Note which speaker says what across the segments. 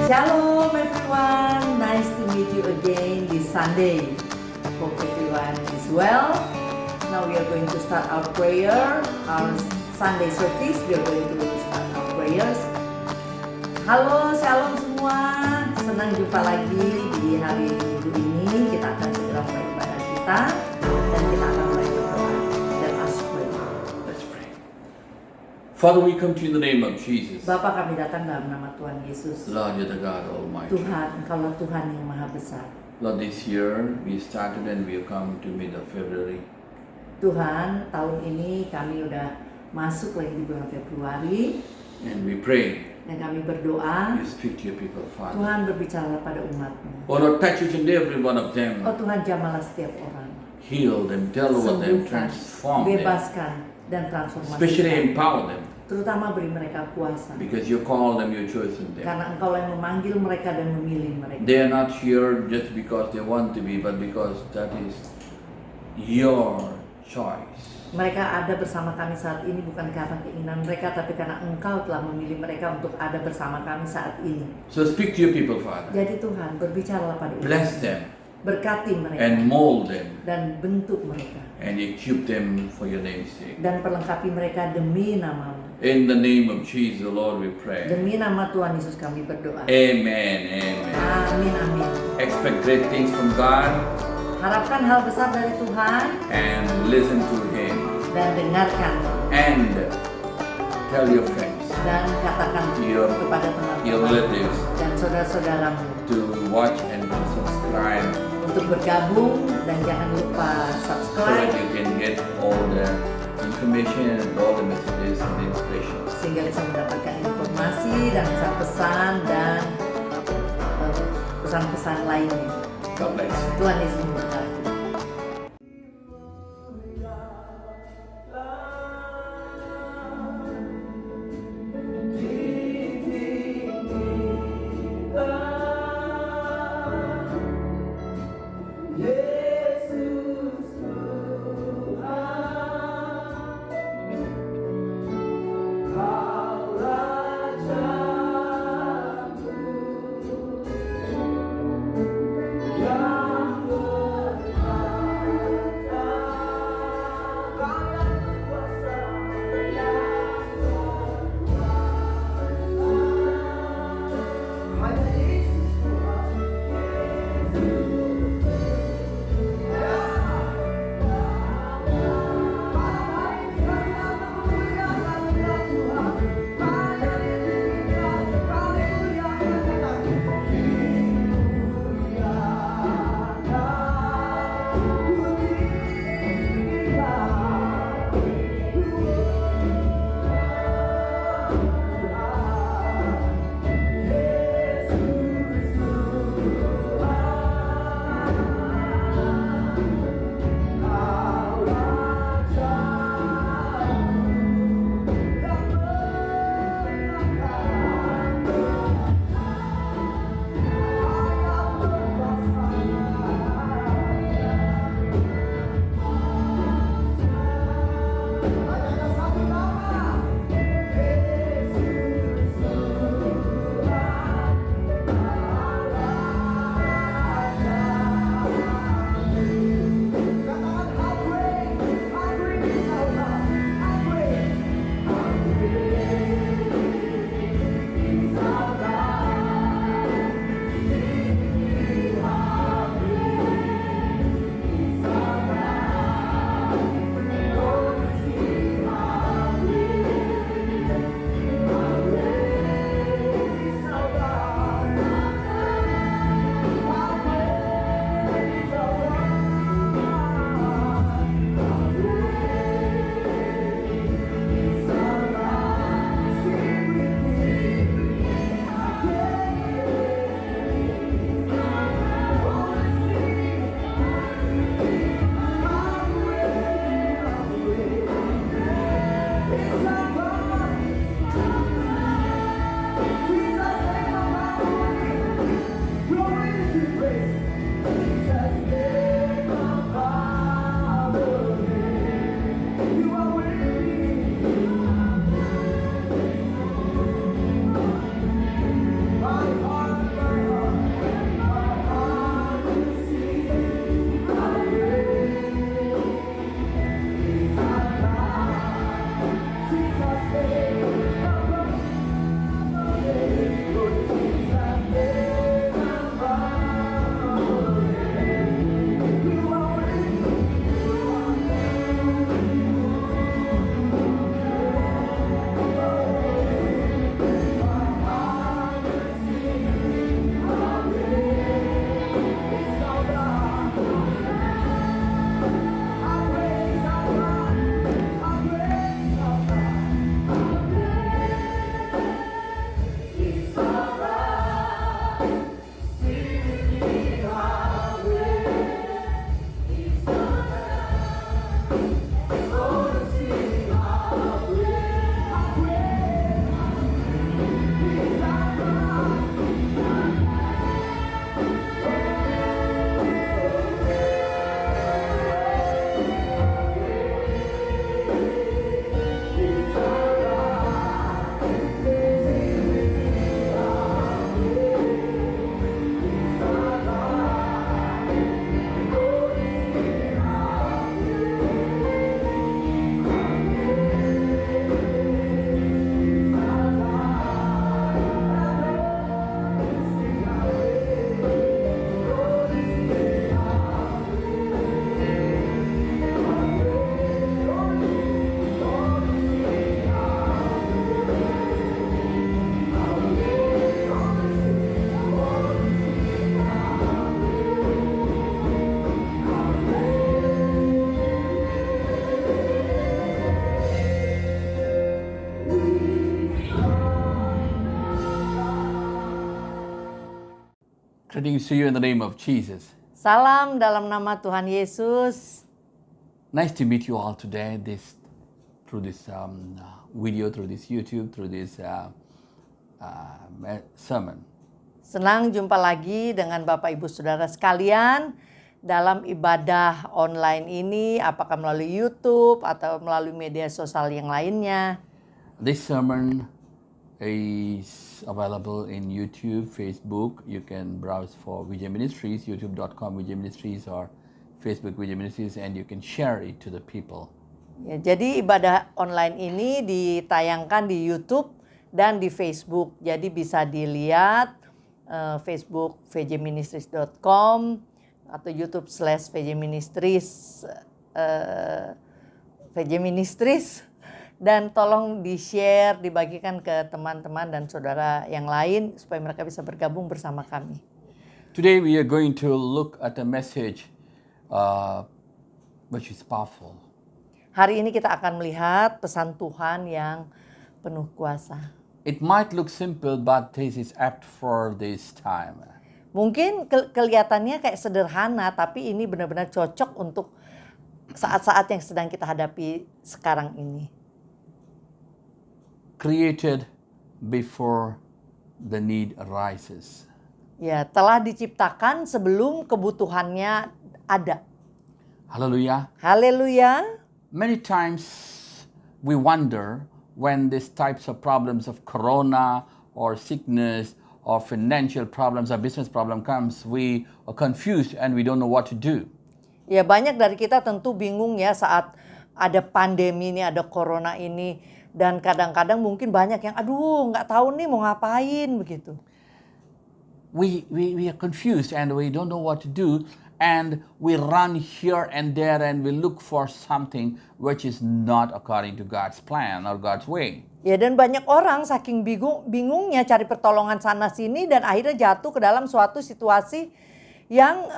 Speaker 1: Shalom everyone, nice to meet you again this Sunday. Hope everyone is well. Now we are going to start our prayer, our Sunday service. We are going to start our prayers. Halo, shalom semua. Senang jumpa lagi di hari Minggu ini. Kita akan segera mulai ibadah kita dan kita akan mulai berdoa. Let us pray.
Speaker 2: Let's pray. Father, we come to you in the name of Jesus.
Speaker 1: Bapa, kami datang dalam nama Tuhan Yesus.
Speaker 2: Lord, you're the God Almighty.
Speaker 1: Tuhan, Engkaulah Tuhan yang Maha Besar.
Speaker 2: Lord, this year we started and we have come to mid of February.
Speaker 1: Tuhan, tahun ini kami udah masuk lagi di bulan Februari.
Speaker 2: And we pray.
Speaker 1: Dan kami berdoa.
Speaker 2: You speak to your people, Father.
Speaker 1: Tuhan, berbicara pada umat-Mu.
Speaker 2: Oh Lord, touch each and every one of them.
Speaker 1: Oh Tuhan, jamahlah setiap orang.
Speaker 2: Heal them, deliver them,
Speaker 1: Sembuhkan,
Speaker 2: transform them.
Speaker 1: bebaskan, dan transformasi.
Speaker 2: Especially empower them.
Speaker 1: Terutama beri mereka kuasa.
Speaker 2: Because you call them, you chosen them.
Speaker 1: Karena Engkau yang memanggil mereka dan memilih mereka.
Speaker 2: They are not here just because they want to be, but because that is your choice.
Speaker 1: Mereka ada bersama kami saat ini bukan karena keinginan mereka, tapi karena Engkau telah memilih mereka untuk ada bersama kami saat ini.
Speaker 2: So speak to your people, Father.
Speaker 1: Jadi Tuhan, berbicaralah pada
Speaker 2: Bless
Speaker 1: umat.
Speaker 2: them
Speaker 1: Berkati mereka.
Speaker 2: and mold them
Speaker 1: Dan bentuk mereka.
Speaker 2: and equip them for your name's sake.
Speaker 1: Dan perlengkapi mereka demi nama-Mu.
Speaker 2: In the name of Jesus, Lord, we pray.
Speaker 1: Demi nama Tuhan Yesus kami berdoa.
Speaker 2: Amen, amen.
Speaker 1: Amin, amin.
Speaker 2: Expect great things from God
Speaker 1: Harapkan hal besar dari Tuhan
Speaker 2: and listen to Him.
Speaker 1: dan dengarkan
Speaker 2: And tell your friends,
Speaker 1: dan katakan
Speaker 2: Your-
Speaker 1: kepada
Speaker 2: your
Speaker 1: teman-teman
Speaker 2: relatives
Speaker 1: dan saudara-saudaramu
Speaker 2: to watch and to subscribe
Speaker 1: untuk bergabung dan jangan lupa
Speaker 2: so that
Speaker 1: subscribe
Speaker 2: you can get all the information and all the messages and the inspiration.
Speaker 1: sehingga bisa mendapatkan informasi dan pesan-pesan dan pesan-pesan lainnya.
Speaker 2: God bless you.
Speaker 1: Tuhan Yesus memberkati.
Speaker 2: Greetings to you in the name of Jesus.
Speaker 1: Salam dalam nama Tuhan Yesus.
Speaker 2: Nice to meet you all today. Through this video, through this YouTube, through this sermon.
Speaker 1: Senang jumpa lagi dengan Bapak Ibu Saudara sekalian dalam ibadah online ini, apakah melalui YouTube atau melalui media sosial yang lainnya.
Speaker 2: This sermon is available in YouTube, Facebook. You can browse for Vijay Ministries, youtube.com Vijay Ministries or Facebook Vijay Ministries, and you can share it to the people.
Speaker 1: Ya, jadi ibadah online ini ditayangkan di YouTube dan di Facebook. Jadi bisa dilihat Facebook vjministries.com atau YouTube/vjministries vjministries. Dan tolong di-share, dibagikan ke teman-teman dan saudara yang lain supaya mereka bisa bergabung bersama kami.
Speaker 2: Today we are going to look at a message which is powerful.
Speaker 1: Hari ini kita akan melihat pesan Tuhan yang penuh kuasa.
Speaker 2: It might look simple, but this is apt for this time.
Speaker 1: Mungkin kelihatannya kayak sederhana, tapi ini benar-benar cocok untuk saat-saat yang sedang kita hadapi sekarang ini.
Speaker 2: Created before the need arises.
Speaker 1: Ya, telah diciptakan sebelum kebutuhannya ada.
Speaker 2: Hallelujah.
Speaker 1: Haleluya.
Speaker 2: Many times we wonder when these types of problems of corona or sickness or financial problems or business problem comes, we are confused and we don't know what to do.
Speaker 1: Ya, banyak dari kita tentu bingung ya saat ada pandemi ini, ada corona ini. Dan kadang-kadang mungkin banyak yang nggak tahu nih mau ngapain begitu.
Speaker 2: We are confused and we don't know what to do, and we run here and there and we look for something which is not according to God's plan or God's way.
Speaker 1: Ya, dan banyak orang saking bingungnya cari pertolongan sana sini dan akhirnya jatuh ke dalam suatu situasi yang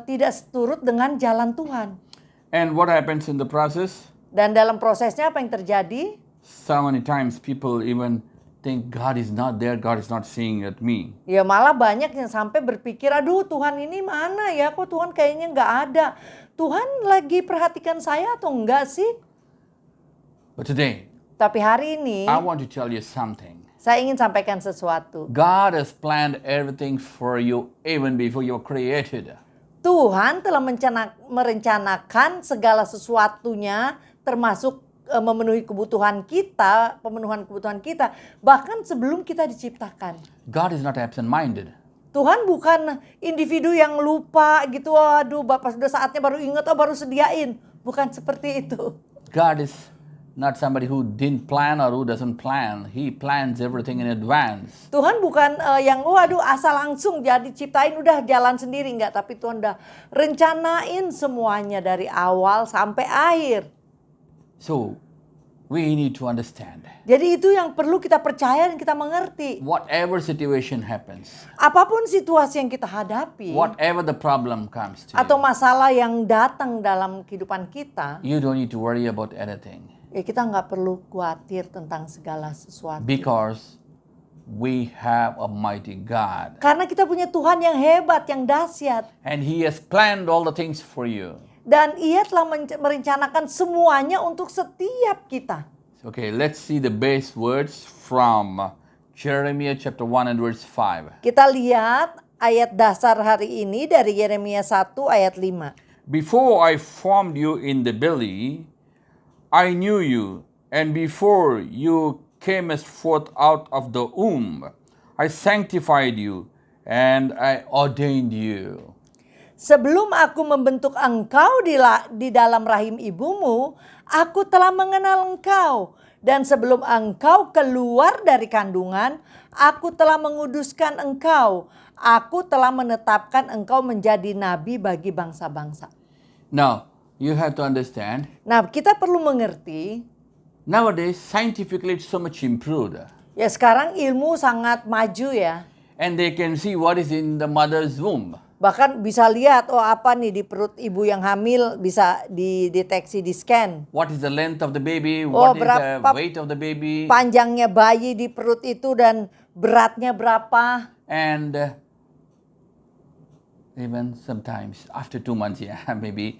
Speaker 1: tidak seturut dengan jalan Tuhan.
Speaker 2: And what happens in the process?
Speaker 1: Dan dalam prosesnya apa yang terjadi?
Speaker 2: So many times people even think God is not there, God is not seeing at me.
Speaker 1: Ya, malah banyak yang sampai berpikir, Tuhan ini mana ya, kok Tuhan kayaknya nggak ada. Tuhan lagi perhatikan saya atau enggak sih?
Speaker 2: But today,
Speaker 1: Tapi hari ini,
Speaker 2: I want to tell you something.
Speaker 1: saya ingin sampaikan sesuatu.
Speaker 2: God has planned everything for you even before you were created.
Speaker 1: Tuhan telah merencanakan segala sesuatunya, termasuk memenuhi kebutuhan kita, bahkan sebelum kita diciptakan.
Speaker 2: God is not absent-minded.
Speaker 1: Tuhan bukan individu yang lupa gitu, Bapak sudah saatnya baru ingat, baru sediain. Bukan seperti itu.
Speaker 2: God is not somebody who didn't plan or who doesn't plan. He plans everything in advance.
Speaker 1: Tuhan bukan yang asal langsung jadi ciptain udah jalan sendiri, enggak. Tapi Tuhan udah rencanain semuanya dari awal sampai akhir.
Speaker 2: So, we need to understand.
Speaker 1: Jadi itu yang perlu kita percaya dan kita mengerti.
Speaker 2: Whatever situation happens,
Speaker 1: Apapun situasi yang kita hadapi,
Speaker 2: whatever the problem comes to
Speaker 1: atau
Speaker 2: you,
Speaker 1: masalah yang datang dalam kehidupan kita,
Speaker 2: you don't need to worry about anything.
Speaker 1: ya kita nggak perlu khawatir tentang segala sesuatu.
Speaker 2: Because we have a mighty God.
Speaker 1: Karena kita punya Tuhan yang hebat, yang dahsyat.
Speaker 2: And He has planned all the things for you.
Speaker 1: Dan Ia telah merencanakan semuanya untuk setiap kita.
Speaker 2: Okay, let's see the base words from Jeremiah chapter 1 and verse 5.
Speaker 1: Kita lihat ayat dasar hari ini dari Yeremia 1 ayat 5.
Speaker 2: Before I formed you in the belly, I knew you, and before you came as forth out of the womb, I sanctified you, and I ordained you.
Speaker 1: Sebelum aku membentuk engkau di dalam rahim ibumu, aku telah mengenal engkau. Dan sebelum engkau keluar dari kandungan, aku telah menguduskan engkau. Aku telah menetapkan engkau menjadi nabi bagi bangsa-bangsa.
Speaker 2: Now, you have to understand,
Speaker 1: Nah, kita perlu mengerti,
Speaker 2: nowadays scientifically it's so much improved.
Speaker 1: ya sekarang ilmu sangat maju ya.
Speaker 2: And they can see what is in the mother's womb.
Speaker 1: Bahkan bisa lihat, apa nih di perut ibu yang hamil, bisa dideteksi di scan.
Speaker 2: What is the length of the baby? What is the
Speaker 1: berapa
Speaker 2: weight of the baby?
Speaker 1: Panjangnya bayi di perut itu dan beratnya berapa.
Speaker 2: And Even sometimes after 2 months, yeah, maybe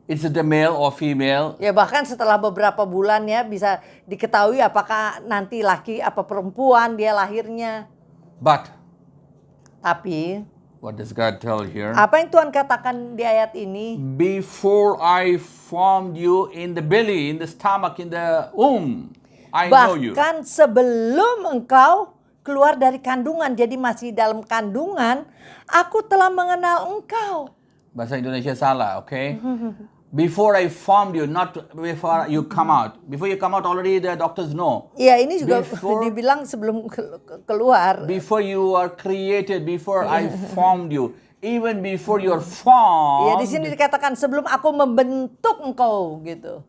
Speaker 2: it's the male or female.
Speaker 1: Ya bahkan setelah beberapa bulan ya bisa diketahui apakah nanti laki apa perempuan dia lahirnya.
Speaker 2: But
Speaker 1: Tapi
Speaker 2: what does God tell here?
Speaker 1: apa yang Tuhan katakan di ayat ini?
Speaker 2: Before I formed you in the belly, in the stomach, in the womb, I know you.
Speaker 1: Bahkan sebelum engkau keluar dari kandungan, jadi masih dalam kandungan, aku telah mengenal engkau.
Speaker 2: Bahasa Indonesia salah, okay? Before I formed you, not before you come out. Before you come out, already the doctors know.
Speaker 1: Iya, ini juga
Speaker 2: Before-
Speaker 1: dibilang sebelum keluar.
Speaker 2: Before you are created, before I formed you, even before you're
Speaker 1: Iya, di
Speaker 2: formed,
Speaker 1: sini dikatakan sebelum aku membentuk engkau gitu.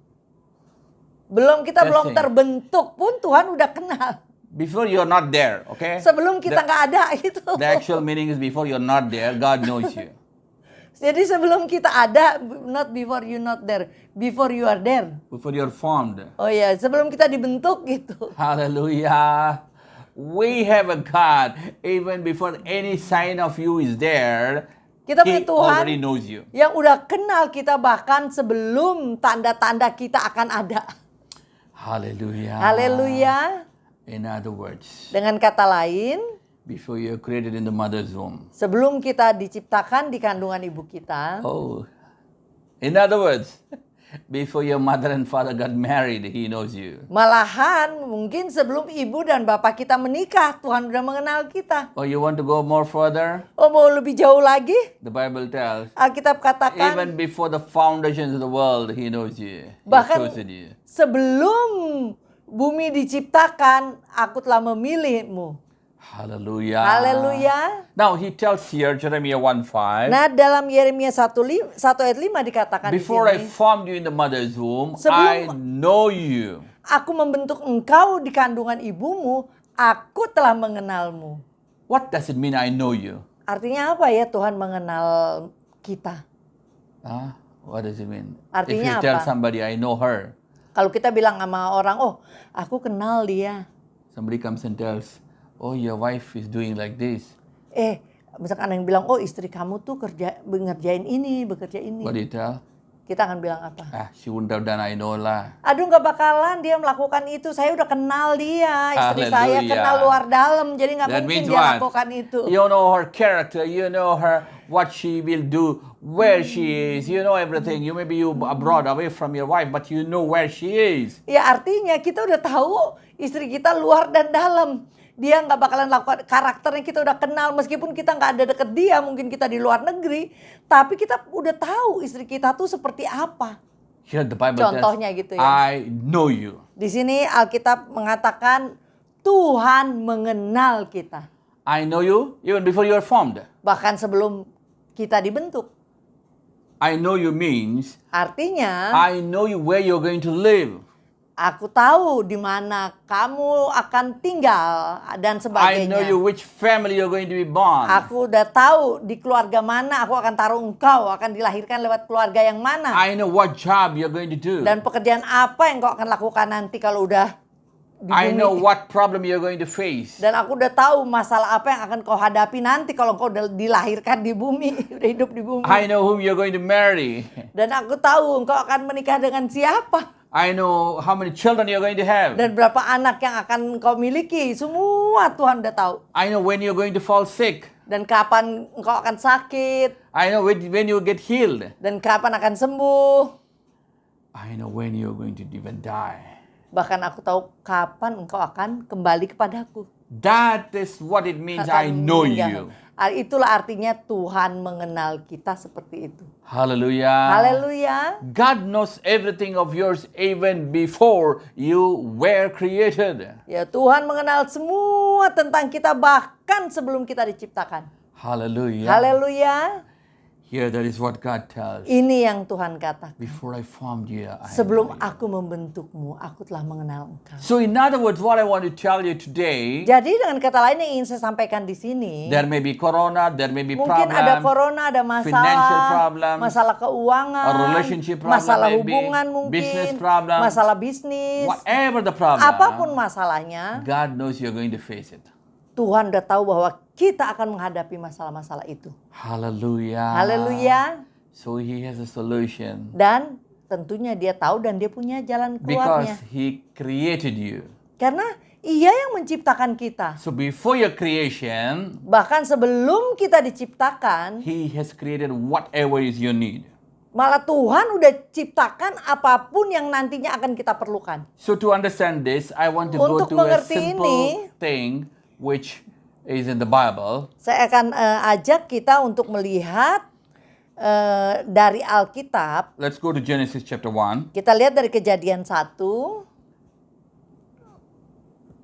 Speaker 1: Belum kita belum
Speaker 2: Testing.
Speaker 1: terbentuk pun Tuhan udah kenal.
Speaker 2: before you're not there, okay?
Speaker 1: Sebelum kita nggak ada itu.
Speaker 2: The actual meaning is before you're not there, God knows you.
Speaker 1: Jadi sebelum kita ada, not before you not there, before you are there.
Speaker 2: Before you're formed.
Speaker 1: Oh ya, sebelum kita dibentuk gitu.
Speaker 2: Hallelujah. We have a God, even before any sign of you is there,
Speaker 1: Kita
Speaker 2: He
Speaker 1: punya Tuhan
Speaker 2: already knows you.
Speaker 1: yang udah kenal kita bahkan sebelum tanda-tanda kita akan ada.
Speaker 2: Hallelujah.
Speaker 1: Haleluya.
Speaker 2: In other words,
Speaker 1: Dengan kata lain,
Speaker 2: before you're created in the mother's womb.
Speaker 1: sebelum kita diciptakan di kandungan ibu kita,
Speaker 2: Oh, in other words, before your mother and father got married, He knows you.
Speaker 1: malahan mungkin sebelum ibu dan bapak kita menikah, Tuhan udah mengenal kita.
Speaker 2: Oh, you want to go more further?
Speaker 1: Oh, mau lebih jauh lagi?
Speaker 2: The Bible tells,
Speaker 1: Alkitab katakan,
Speaker 2: even before the foundations of the world, He knows you. He
Speaker 1: Bahkan-
Speaker 2: chosen you.
Speaker 1: sebelum bumi diciptakan, aku telah memilihmu.
Speaker 2: Hallelujah.
Speaker 1: Haleluya.
Speaker 2: Now He tells here, Jeremiah 1:5.
Speaker 1: Nah, dalam Yeremia 1 ayat 5 dikatakan
Speaker 2: Before I
Speaker 1: di sini,
Speaker 2: formed you in the mother's womb,
Speaker 1: Sebelum-
Speaker 2: I know you.
Speaker 1: aku membentuk engkau di kandungan ibumu, aku telah mengenalmu.
Speaker 2: What does it mean, I know you?
Speaker 1: Artinya apa ya Tuhan mengenal kita?
Speaker 2: Huh? What does it mean?
Speaker 1: Artinya
Speaker 2: If you tell
Speaker 1: apa?
Speaker 2: somebody, I know her,
Speaker 1: Kalau kita bilang sama orang, oh aku kenal dia.
Speaker 2: somebody comes and tells, oh, your wife is doing like this.
Speaker 1: Misalkan ada yang bilang, oh istri kamu tuh ngerjain ini, bekerja ini.
Speaker 2: What do you tell?
Speaker 1: Kita akan bilang apa?
Speaker 2: She wouldn't have done, I know lah.
Speaker 1: Aduh nggak bakalan dia melakukan itu. Saya udah kenal dia, istri saya
Speaker 2: Hallelujah.
Speaker 1: kenal luar dalam. Jadi nggak
Speaker 2: That
Speaker 1: mungkin
Speaker 2: means
Speaker 1: dia
Speaker 2: what?
Speaker 1: lakukan itu.
Speaker 2: You know her character, you know her, what she will do, where she is, you know everything. Maybe you abroad, away from your wife, but you know where she is.
Speaker 1: Ya artinya kita udah tahu istri kita luar dan dalam. Dia nggak bakalan lakukan karakternya, kita udah kenal. Meskipun kita nggak ada deket dia, mungkin kita di luar negeri. Tapi kita udah tahu istri kita tuh seperti apa.
Speaker 2: Here the Bible
Speaker 1: Contohnya
Speaker 2: says,
Speaker 1: gitu ya.
Speaker 2: I know you.
Speaker 1: Di sini Alkitab mengatakan Tuhan mengenal kita.
Speaker 2: I know you even before you are formed.
Speaker 1: Bahkan sebelum kita dibentuk.
Speaker 2: I know you means
Speaker 1: Artinya
Speaker 2: I know you where you're going to live.
Speaker 1: aku tahu di mana kamu akan tinggal dan
Speaker 2: I know
Speaker 1: sebagainya.
Speaker 2: you which family you're going to be born.
Speaker 1: Aku udah tahu di keluarga mana aku akan taruh engkau, akan dilahirkan lewat keluarga yang mana.
Speaker 2: I know what job you're going to do.
Speaker 1: Dan pekerjaan apa yang kau akan lakukan nanti kalau udah di
Speaker 2: I
Speaker 1: bumi.
Speaker 2: know what problem you're going to face.
Speaker 1: Dan aku udah tahu masalah apa yang akan kau hadapi nanti kalau kau udah dilahirkan di bumi, udah hidup di bumi.
Speaker 2: I know whom you're going to marry.
Speaker 1: Dan aku tahu engkau akan menikah dengan siapa.
Speaker 2: I know how many children you're going to have.
Speaker 1: Dan berapa anak yang akan engkau miliki. Semua Tuhan udah tahu.
Speaker 2: I know when you're going to fall sick.
Speaker 1: Dan kapan engkau akan sakit.
Speaker 2: I know when you get healed.
Speaker 1: Dan kapan akan sembuh.
Speaker 2: I know when you're going to even die.
Speaker 1: Bahkan aku tahu kapan engkau akan kembali kepadaku.
Speaker 2: That is what it means, I
Speaker 1: Akan
Speaker 2: know
Speaker 1: meninggal.
Speaker 2: you.
Speaker 1: Itulah artinya Tuhan mengenal kita seperti itu.
Speaker 2: Hallelujah.
Speaker 1: Haleluya.
Speaker 2: God knows everything of yours even before you were created.
Speaker 1: Ya Tuhan mengenal semua tentang kita bahkan sebelum kita diciptakan.
Speaker 2: Hallelujah.
Speaker 1: Haleluya.
Speaker 2: Here that is what God tells.
Speaker 1: Ini yang Tuhan katakan.
Speaker 2: Before I formed you, I
Speaker 1: Sebelum
Speaker 2: know you.
Speaker 1: aku membentukmu, aku telah mengenal engkau.
Speaker 2: So in other words, what I want to tell you today,
Speaker 1: Jadi dengan kata lain yang ingin saya sampaikan di sini,
Speaker 2: there may be corona, there may be
Speaker 1: mungkin
Speaker 2: problem,
Speaker 1: ada corona, ada
Speaker 2: financial
Speaker 1: masalah,
Speaker 2: problem,
Speaker 1: masalah keuangan,
Speaker 2: a relationship problem,
Speaker 1: masalah
Speaker 2: maybe,
Speaker 1: hubungan mungkin,
Speaker 2: business problem,
Speaker 1: masalah bisnis,
Speaker 2: whatever the problem,
Speaker 1: apapun masalahnya,
Speaker 2: God knows you're going to face it.
Speaker 1: Tuhan udah tahu bahwa kita akan menghadapi masalah-masalah itu.
Speaker 2: Hallelujah.
Speaker 1: Haleluya.
Speaker 2: So he has a solution
Speaker 1: Dan tentunya dia tahu dan dia punya jalan keluarnya.
Speaker 2: because he created you.
Speaker 1: Karena ia yang menciptakan kita.
Speaker 2: So before your creation,
Speaker 1: Bahkan sebelum kita diciptakan,
Speaker 2: he has created whatever is your need.
Speaker 1: malah Tuhan udah ciptakan apapun yang nantinya akan kita perlukan.
Speaker 2: So to understand this, I want to go
Speaker 1: Untuk
Speaker 2: to a
Speaker 1: mengerti
Speaker 2: simple
Speaker 1: ini,
Speaker 2: thing which is in the Bible.
Speaker 1: Saya akan ajak kita untuk melihat dari Alkitab.
Speaker 2: Let's go to Genesis chapter 1.
Speaker 1: Kita lihat dari Kejadian 1.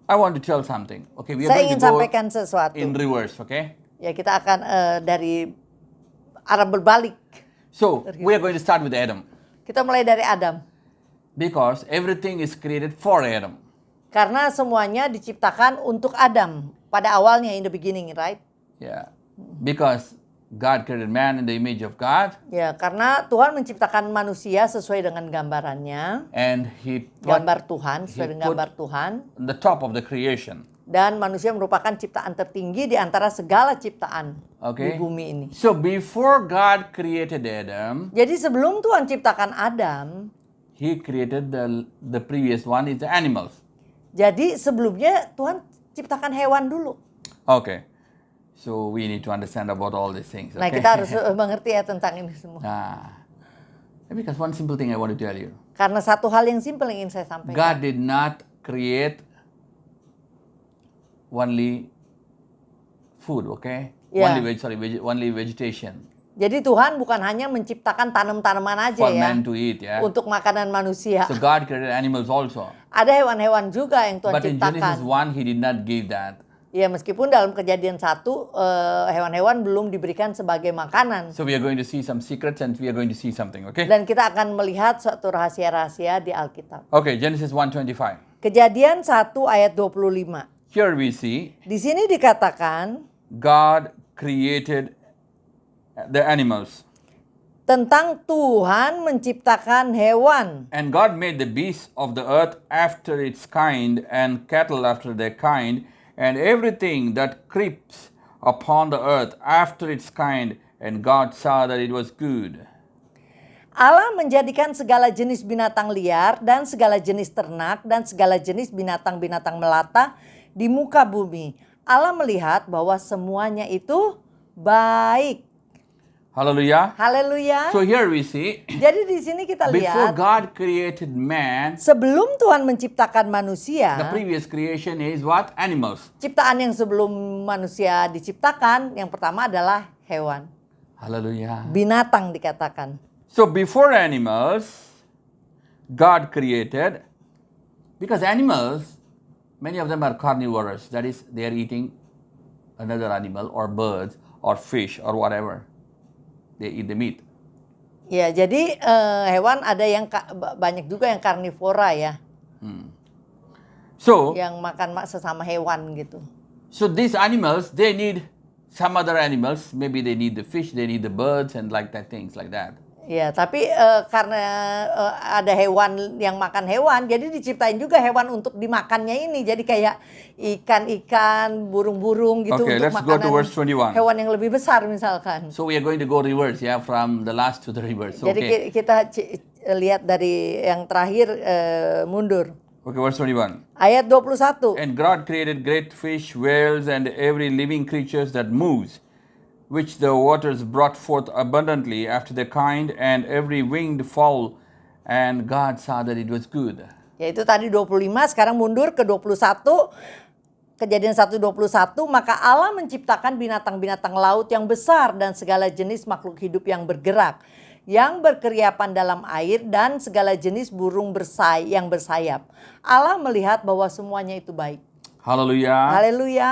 Speaker 2: I want to tell something. Okay, we are
Speaker 1: Saya
Speaker 2: going
Speaker 1: ingin
Speaker 2: to go
Speaker 1: sampaikan sesuatu.
Speaker 2: in reverse, okay?
Speaker 1: Ya, kita akan dari arah berbalik.
Speaker 2: So, we are going to start with Adam
Speaker 1: Kita mulai dari Adam.
Speaker 2: because everything is created for Adam.
Speaker 1: Karena semuanya diciptakan untuk Adam pada awalnya, in the beginning, right?
Speaker 2: Yeah. Because God created man in the image of God
Speaker 1: Ya, karena Tuhan menciptakan manusia sesuai dengan gambarannya,
Speaker 2: and he put
Speaker 1: gambar Tuhan, sesuai dengan
Speaker 2: put-
Speaker 1: gambar Tuhan.
Speaker 2: the top of the creation.
Speaker 1: Dan manusia merupakan ciptaan tertinggi di antara segala ciptaan
Speaker 2: Okay.
Speaker 1: di bumi ini.
Speaker 2: So before God created Adam,
Speaker 1: Jadi sebelum Tuhan ciptakan Adam,
Speaker 2: he created the previous one is the animals.
Speaker 1: jadi sebelumnya Tuhan ciptakan hewan dulu.
Speaker 2: Okay. So we need to understand about all these things.
Speaker 1: Nah,
Speaker 2: Okay?
Speaker 1: kita harus mengerti ya tentang ini semua.
Speaker 2: Because one simple thing I want to tell you.
Speaker 1: Karena satu hal yang simpel yang ingin saya sampaikan.
Speaker 2: God did not create only food, okay?
Speaker 1: Yeah.
Speaker 2: Only vegetation
Speaker 1: Jadi Tuhan bukan hanya menciptakan tanam-tanaman aja
Speaker 2: for
Speaker 1: ya
Speaker 2: man to eat, yeah.
Speaker 1: untuk makanan manusia.
Speaker 2: So God created animals also.
Speaker 1: Ada hewan-hewan juga yang Tuhan
Speaker 2: But in Genesis
Speaker 1: ciptakan.
Speaker 2: 1, He did not give that.
Speaker 1: Ya, meskipun dalam Kejadian 1 hewan-hewan belum diberikan sebagai makanan.
Speaker 2: So we are going to see some secrets and we are going to see something, okay?
Speaker 1: Dan kita akan melihat suatu rahasia-rahasia di Alkitab.
Speaker 2: Okay, Genesis 1:25.
Speaker 1: Kejadian 1 ayat 25.
Speaker 2: Here we see
Speaker 1: Di sini dikatakan
Speaker 2: God created the animals.
Speaker 1: tentang Tuhan menciptakan hewan.
Speaker 2: And God made the beasts of the earth after its kind, and cattle after their kind, and everything that creeps upon the earth after its kind. And God saw that it was good.
Speaker 1: Allah menjadikan segala jenis binatang liar dan segala jenis ternak dan segala jenis binatang-binatang melata di muka bumi. Allah melihat bahwa semuanya itu baik.
Speaker 2: Hallelujah.
Speaker 1: Haleluya.
Speaker 2: So here we see,
Speaker 1: Jadi di sini kita
Speaker 2: before
Speaker 1: lihat
Speaker 2: God created man,
Speaker 1: sebelum Tuhan menciptakan
Speaker 2: the
Speaker 1: manusia,
Speaker 2: previous creation is what? Animals.
Speaker 1: ciptaan yang sebelum manusia diciptakan yang pertama adalah hewan.
Speaker 2: Hallelujah.
Speaker 1: Binatang dikatakan.
Speaker 2: So before animals, God created, because animals, many of them are carnivorous. That is, they are eating another animal or birds or fish or whatever. They eat the meat.
Speaker 1: Ya, jadi hewan ada yang banyak juga yang karnivora ya,
Speaker 2: So,
Speaker 1: yang makan sesama hewan gitu.
Speaker 2: so these animals, they need some other animals. Maybe they need the fish, they need the birds and like that, things like that.
Speaker 1: Ya, tapi karena ada hewan yang makan hewan, jadi diciptain juga hewan untuk dimakannya ini. Jadi kayak ikan-ikan, burung-burung gitu
Speaker 2: Okay,
Speaker 1: untuk
Speaker 2: let's go to
Speaker 1: makanan
Speaker 2: verse 21.
Speaker 1: hewan yang lebih besar misalkan.
Speaker 2: So we are going to go reverse, yeah, from the last to the reverse.
Speaker 1: Jadi
Speaker 2: Okay.
Speaker 1: kita lihat dari yang terakhir mundur.
Speaker 2: Okay, verse 21.
Speaker 1: Ayat 21.
Speaker 2: And God created great fish, whales, and every living creature that moves, which the waters brought forth abundantly after their kind, and every winged fowl. And God saw that it was good.
Speaker 1: Yaitu tadi 25, sekarang mundur ke 21. Kejadian 1:21, maka Allah menciptakan binatang-binatang laut yang besar dan segala jenis makhluk hidup yang bergerak, yang berkeriapan dalam air dan segala jenis burung yang bersayap. Allah melihat bahwa semuanya itu baik.
Speaker 2: Hallelujah.
Speaker 1: Haleluya.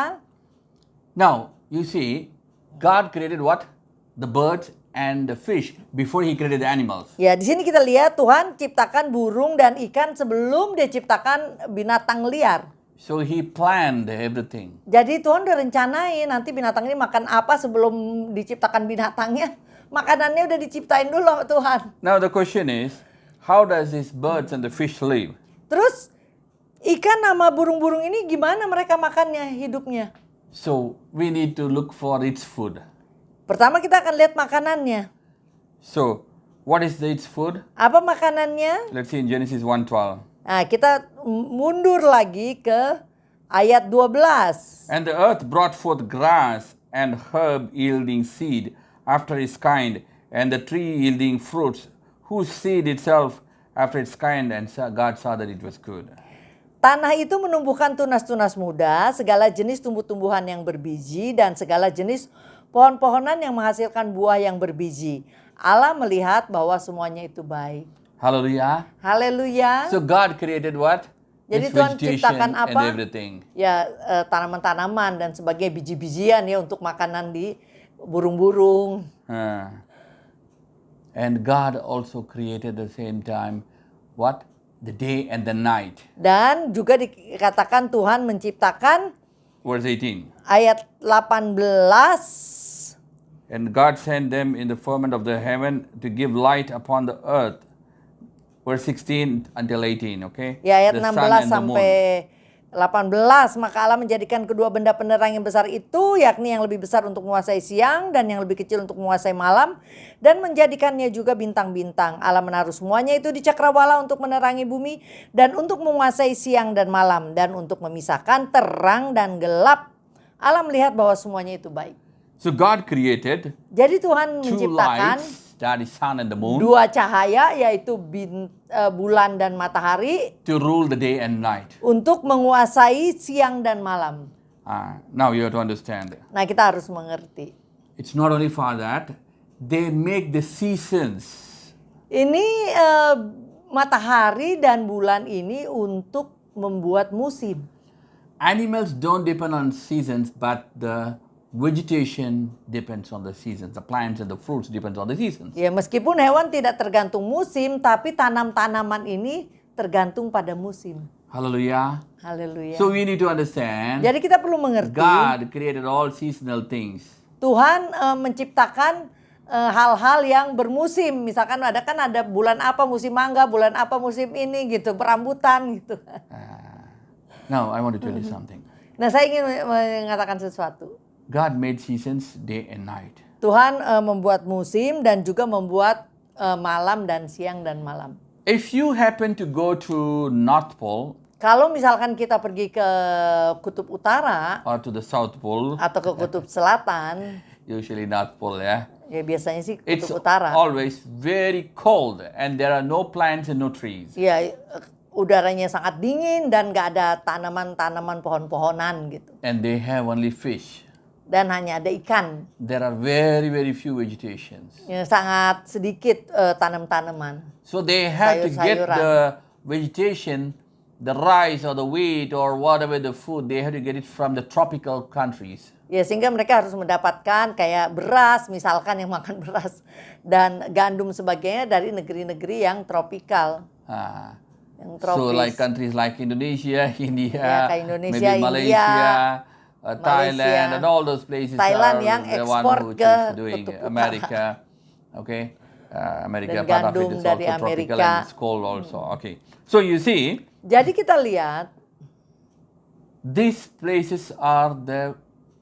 Speaker 2: Now, you see, God created what? The birds and the fish before He created the animals.
Speaker 1: Ya, di sini kita lihat Tuhan ciptakan burung dan ikan sebelum Dia ciptakan binatang liar.
Speaker 2: So He planned everything.
Speaker 1: Jadi Tuhan udah rencanain nanti binatang ini makan apa sebelum diciptakan binatangnya. Makanannya udah diciptain dulu sama Tuhan.
Speaker 2: Now the question is, how does these birds and the fish live?
Speaker 1: Terus ikan sama burung-burung ini gimana mereka makannya hidupnya?
Speaker 2: So we need to look for its food.
Speaker 1: Pertama kita akan lihat makanannya.
Speaker 2: So what is its food?
Speaker 1: Apa makanannya?
Speaker 2: Let's see in Genesis 1:12.
Speaker 1: Nah, kita mundur lagi ke ayat 12.
Speaker 2: And the earth brought forth grass and herb yielding seed after its kind, and the tree yielding fruits, whose seed itself after its kind, and God saw that it was good.
Speaker 1: Tanah itu menumbuhkan tunas-tunas muda, segala jenis tumbuh-tumbuhan yang berbiji, dan segala jenis pohon-pohonan yang menghasilkan buah yang berbiji. Allah melihat bahwa semuanya itu baik.
Speaker 2: Hallelujah.
Speaker 1: Haleluya.
Speaker 2: So God created what?
Speaker 1: Jadi
Speaker 2: This
Speaker 1: Tuhan
Speaker 2: vegetation
Speaker 1: ciptakan
Speaker 2: and
Speaker 1: apa?
Speaker 2: everything.
Speaker 1: Ya, tanaman-tanaman dan sebagai biji-bijian ya untuk makanan di burung-burung.
Speaker 2: And God also created at the same time what? The day and the night.
Speaker 1: Dan juga dikatakan Tuhan menciptakan
Speaker 2: Verse 18.
Speaker 1: ayat 18.
Speaker 2: And God sent them in the firmament of the heaven to give light upon the earth. Verse 16 until 18, okay?
Speaker 1: Ya, ayat
Speaker 2: The sun
Speaker 1: 16
Speaker 2: and the moon.
Speaker 1: sampai 18. Maka Allah menjadikan kedua benda penerang yang besar itu, yakni yang lebih besar untuk menguasai siang dan yang lebih kecil untuk menguasai malam, dan menjadikannya juga bintang-bintang. Allah menaruh semuanya itu di cakrawala untuk menerangi bumi dan untuk menguasai siang dan malam dan untuk memisahkan terang dan gelap. Allah melihat bahwa semuanya itu baik.
Speaker 2: So God created
Speaker 1: Jadi Tuhan
Speaker 2: two
Speaker 1: menciptakan
Speaker 2: lights, that is sun and the moon,
Speaker 1: dua cahaya, yaitu bulan dan matahari,
Speaker 2: to rule the day and night.
Speaker 1: untuk menguasai siang dan malam.
Speaker 2: Now you have to understand.
Speaker 1: Nah, kita harus mengerti.
Speaker 2: It's not only for that, they make the seasons.
Speaker 1: Ini matahari dan bulan ini untuk membuat musim.
Speaker 2: Animals don't depend on seasons, but the vegetation depends on the seasons. The plants and the fruits depends on the seasons.
Speaker 1: Ya, meskipun hewan tidak tergantung musim, tapi tanam-tanaman ini tergantung pada musim.
Speaker 2: Hallelujah.
Speaker 1: Haleluya.
Speaker 2: So we need to understand
Speaker 1: Jadi kita perlu mengerti,
Speaker 2: God created all seasonal things.
Speaker 1: Tuhan menciptakan hal-hal yang bermusim. Misalkan ada bulan apa musim mangga, bulan apa musim ini gitu, berambutan gitu.
Speaker 2: Now I want to tell you something.
Speaker 1: Nah, saya ingin mengatakan sesuatu.
Speaker 2: God made seasons day and night.
Speaker 1: Tuhan membuat musim dan juga membuat malam dan siang dan malam.
Speaker 2: If you happen to go to North Pole
Speaker 1: Kalau misalkan kita pergi ke kutub utara
Speaker 2: or to the South Pole,
Speaker 1: atau ke kutub selatan,
Speaker 2: usually North Pole, yeah,
Speaker 1: ya biasanya sih
Speaker 2: it's
Speaker 1: kutub utara.
Speaker 2: always very cold and there are no plants and no trees.
Speaker 1: Ya, udaranya sangat dingin dan nggak ada tanaman-tanaman pohon-pohonan gitu.
Speaker 2: And they have only fish.
Speaker 1: Dan hanya ada ikan.
Speaker 2: There are very, very few vegetations.
Speaker 1: Ya, sangat sedikit tanam-tanaman.
Speaker 2: So they have to get
Speaker 1: Sayur-sayuran.
Speaker 2: the vegetation, the rice or the wheat or whatever the food, they have to get it from the tropical countries.
Speaker 1: Ya, sehingga mereka harus mendapatkan kayak beras, misalkan yang makan beras, dan gandum sebagainya dari negeri-negeri yang tropikal. Yang tropis.
Speaker 2: So like countries like Indonesia, India,
Speaker 1: Ya, kayak Indonesia,
Speaker 2: maybe
Speaker 1: India,
Speaker 2: Malaysia, Thailand,
Speaker 1: Malaysia.
Speaker 2: and all those places
Speaker 1: Thailand
Speaker 2: are
Speaker 1: yang
Speaker 2: the one
Speaker 1: ekspor
Speaker 2: who
Speaker 1: ke
Speaker 2: is doing
Speaker 1: kutub utara.
Speaker 2: America. Okay, America
Speaker 1: Dan
Speaker 2: part of
Speaker 1: gandum
Speaker 2: it is
Speaker 1: dari
Speaker 2: also tropical
Speaker 1: Amerika.
Speaker 2: and it's cold also. Okay, so you see,
Speaker 1: Jadi kita lihat
Speaker 2: these places are the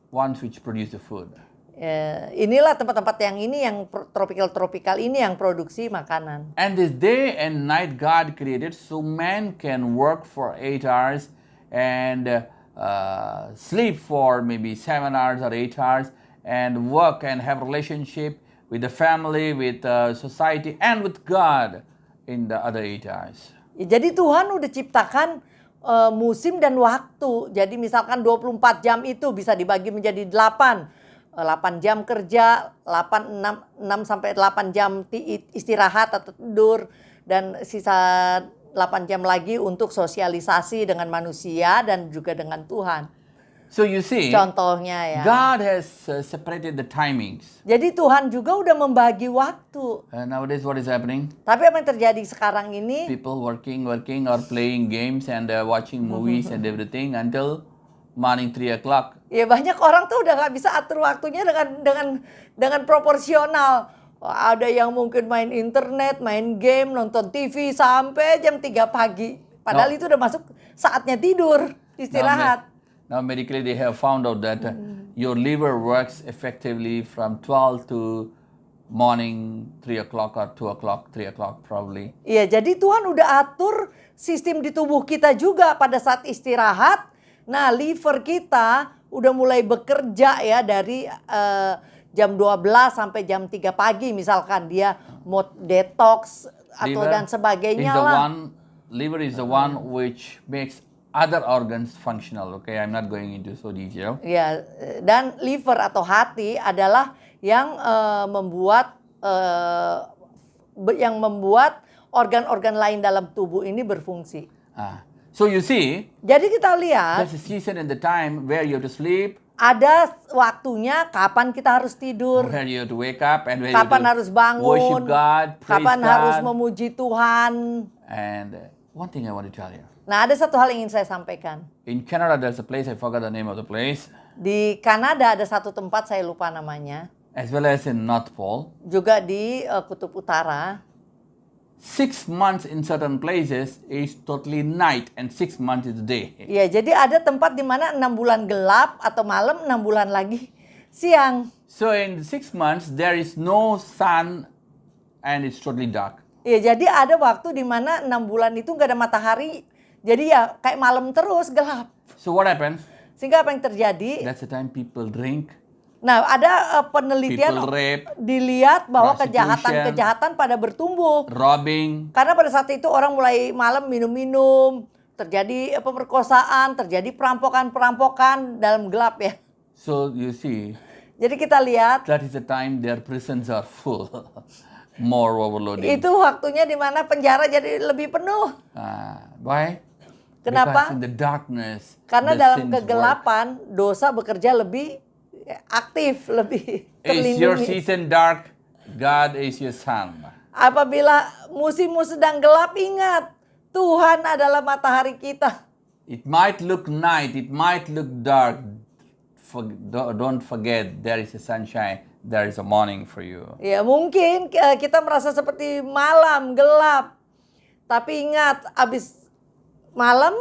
Speaker 2: ones which produce the food.
Speaker 1: inilah tempat-tempat yang ini yang tropikal ini yang produksi makanan.
Speaker 2: And this day and night God created so man can work for 8 hours and sleep for maybe 7 hours or 8 hours and work and have relationship with the family, with society and with God in the other 8 hours.
Speaker 1: Ya, jadi Tuhan udah ciptakan musim dan waktu. Jadi misalkan 24 jam itu bisa dibagi menjadi 8 jam kerja, 6 sampai 8 jam istirahat atau tidur, dan sisa 8 jam lagi untuk sosialisasi dengan manusia dan juga dengan Tuhan.
Speaker 2: So you see,
Speaker 1: Contohnya ya.
Speaker 2: God has separated the timings.
Speaker 1: Jadi Tuhan juga udah membagi waktu.
Speaker 2: Nowadays what is happening?
Speaker 1: Tapi apa yang terjadi sekarang ini?
Speaker 2: People working or playing games and watching movies and everything until morning 3 o'clock.
Speaker 1: Ya, banyak orang tuh udah nggak bisa atur waktunya dengan proporsional. Ada yang mungkin main internet, main game, nonton TV sampai jam 3 pagi. Padahal itu udah masuk saatnya tidur, istirahat.
Speaker 2: Now medically they have found out that your liver works effectively from 12 to morning 3 o'clock or 2 o'clock, 3 o'clock probably.
Speaker 1: Iya, jadi Tuhan udah atur sistem di tubuh kita juga pada saat istirahat. Nah, liver kita udah mulai bekerja ya dari jam 12 sampai jam 3 pagi misalkan dia mau detox atau dan sebagainya lah.
Speaker 2: Liver is the one which makes other organs functional. Okay, I'm not going into so detail.
Speaker 1: Ya, dan liver atau hati adalah yang membuat organ-organ lain dalam tubuh ini berfungsi.
Speaker 2: So you see,
Speaker 1: jadi kita lihat
Speaker 2: there's a season and the time where you have to sleep,
Speaker 1: ada waktunya kapan kita harus tidur,
Speaker 2: where you have to wake up, and where
Speaker 1: kapan
Speaker 2: you have
Speaker 1: harus
Speaker 2: to
Speaker 1: bangun,
Speaker 2: worship God, praise
Speaker 1: kapan
Speaker 2: God.
Speaker 1: harus memuji Tuhan.
Speaker 2: And one thing I want to tell you.
Speaker 1: Nah, ada satu hal yang ingin saya sampaikan.
Speaker 2: In Canada, there's a place, I forgot the name of the place.
Speaker 1: Di Kanada ada satu tempat, saya lupa namanya.
Speaker 2: As well as in North Pole.
Speaker 1: Juga di Kutub Utara.
Speaker 2: 6 months in certain places is totally night and 6 months is day.
Speaker 1: Ya, jadi ada tempat di mana 6 bulan gelap atau malam, 6 bulan lagi siang.
Speaker 2: So in 6 months, there is no sun and it's totally dark.
Speaker 1: Ya, jadi ada waktu di mana 6 bulan itu nggak ada matahari. Jadi ya kayak malam terus, gelap.
Speaker 2: So what happens?
Speaker 1: Sehingga apa yang terjadi?
Speaker 2: That's the time people drink.
Speaker 1: Nah, ada penelitian
Speaker 2: People rape,
Speaker 1: dilihat bahwa
Speaker 2: prostitution,
Speaker 1: kejahatan pada bertumbuh.
Speaker 2: robbing.
Speaker 1: Karena pada saat itu orang mulai malam minum-minum, terjadi pemerkosaan, terjadi perampokan-perampokan dalam gelap ya.
Speaker 2: So you see,
Speaker 1: Jadi kita lihat
Speaker 2: that is the time their prisons are full. More overloading.
Speaker 1: itu waktunya di mana penjara jadi lebih penuh.
Speaker 2: Why?
Speaker 1: Kenapa?
Speaker 2: Because in the darkness,
Speaker 1: Karena
Speaker 2: the
Speaker 1: dalam
Speaker 2: sins
Speaker 1: kegelapan dosa bekerja lebih aktif, lebih
Speaker 2: work. Is your
Speaker 1: terlindungi.
Speaker 2: season dark? God is your sun.
Speaker 1: Apabila musimmu sedang gelap, ingat Tuhan adalah matahari kita.
Speaker 2: It might look night, it might look dark. Don't forget, there is a sunshine, there is a morning for you.
Speaker 1: Ya, mungkin kita merasa seperti malam gelap. Tapi ingat, abis malam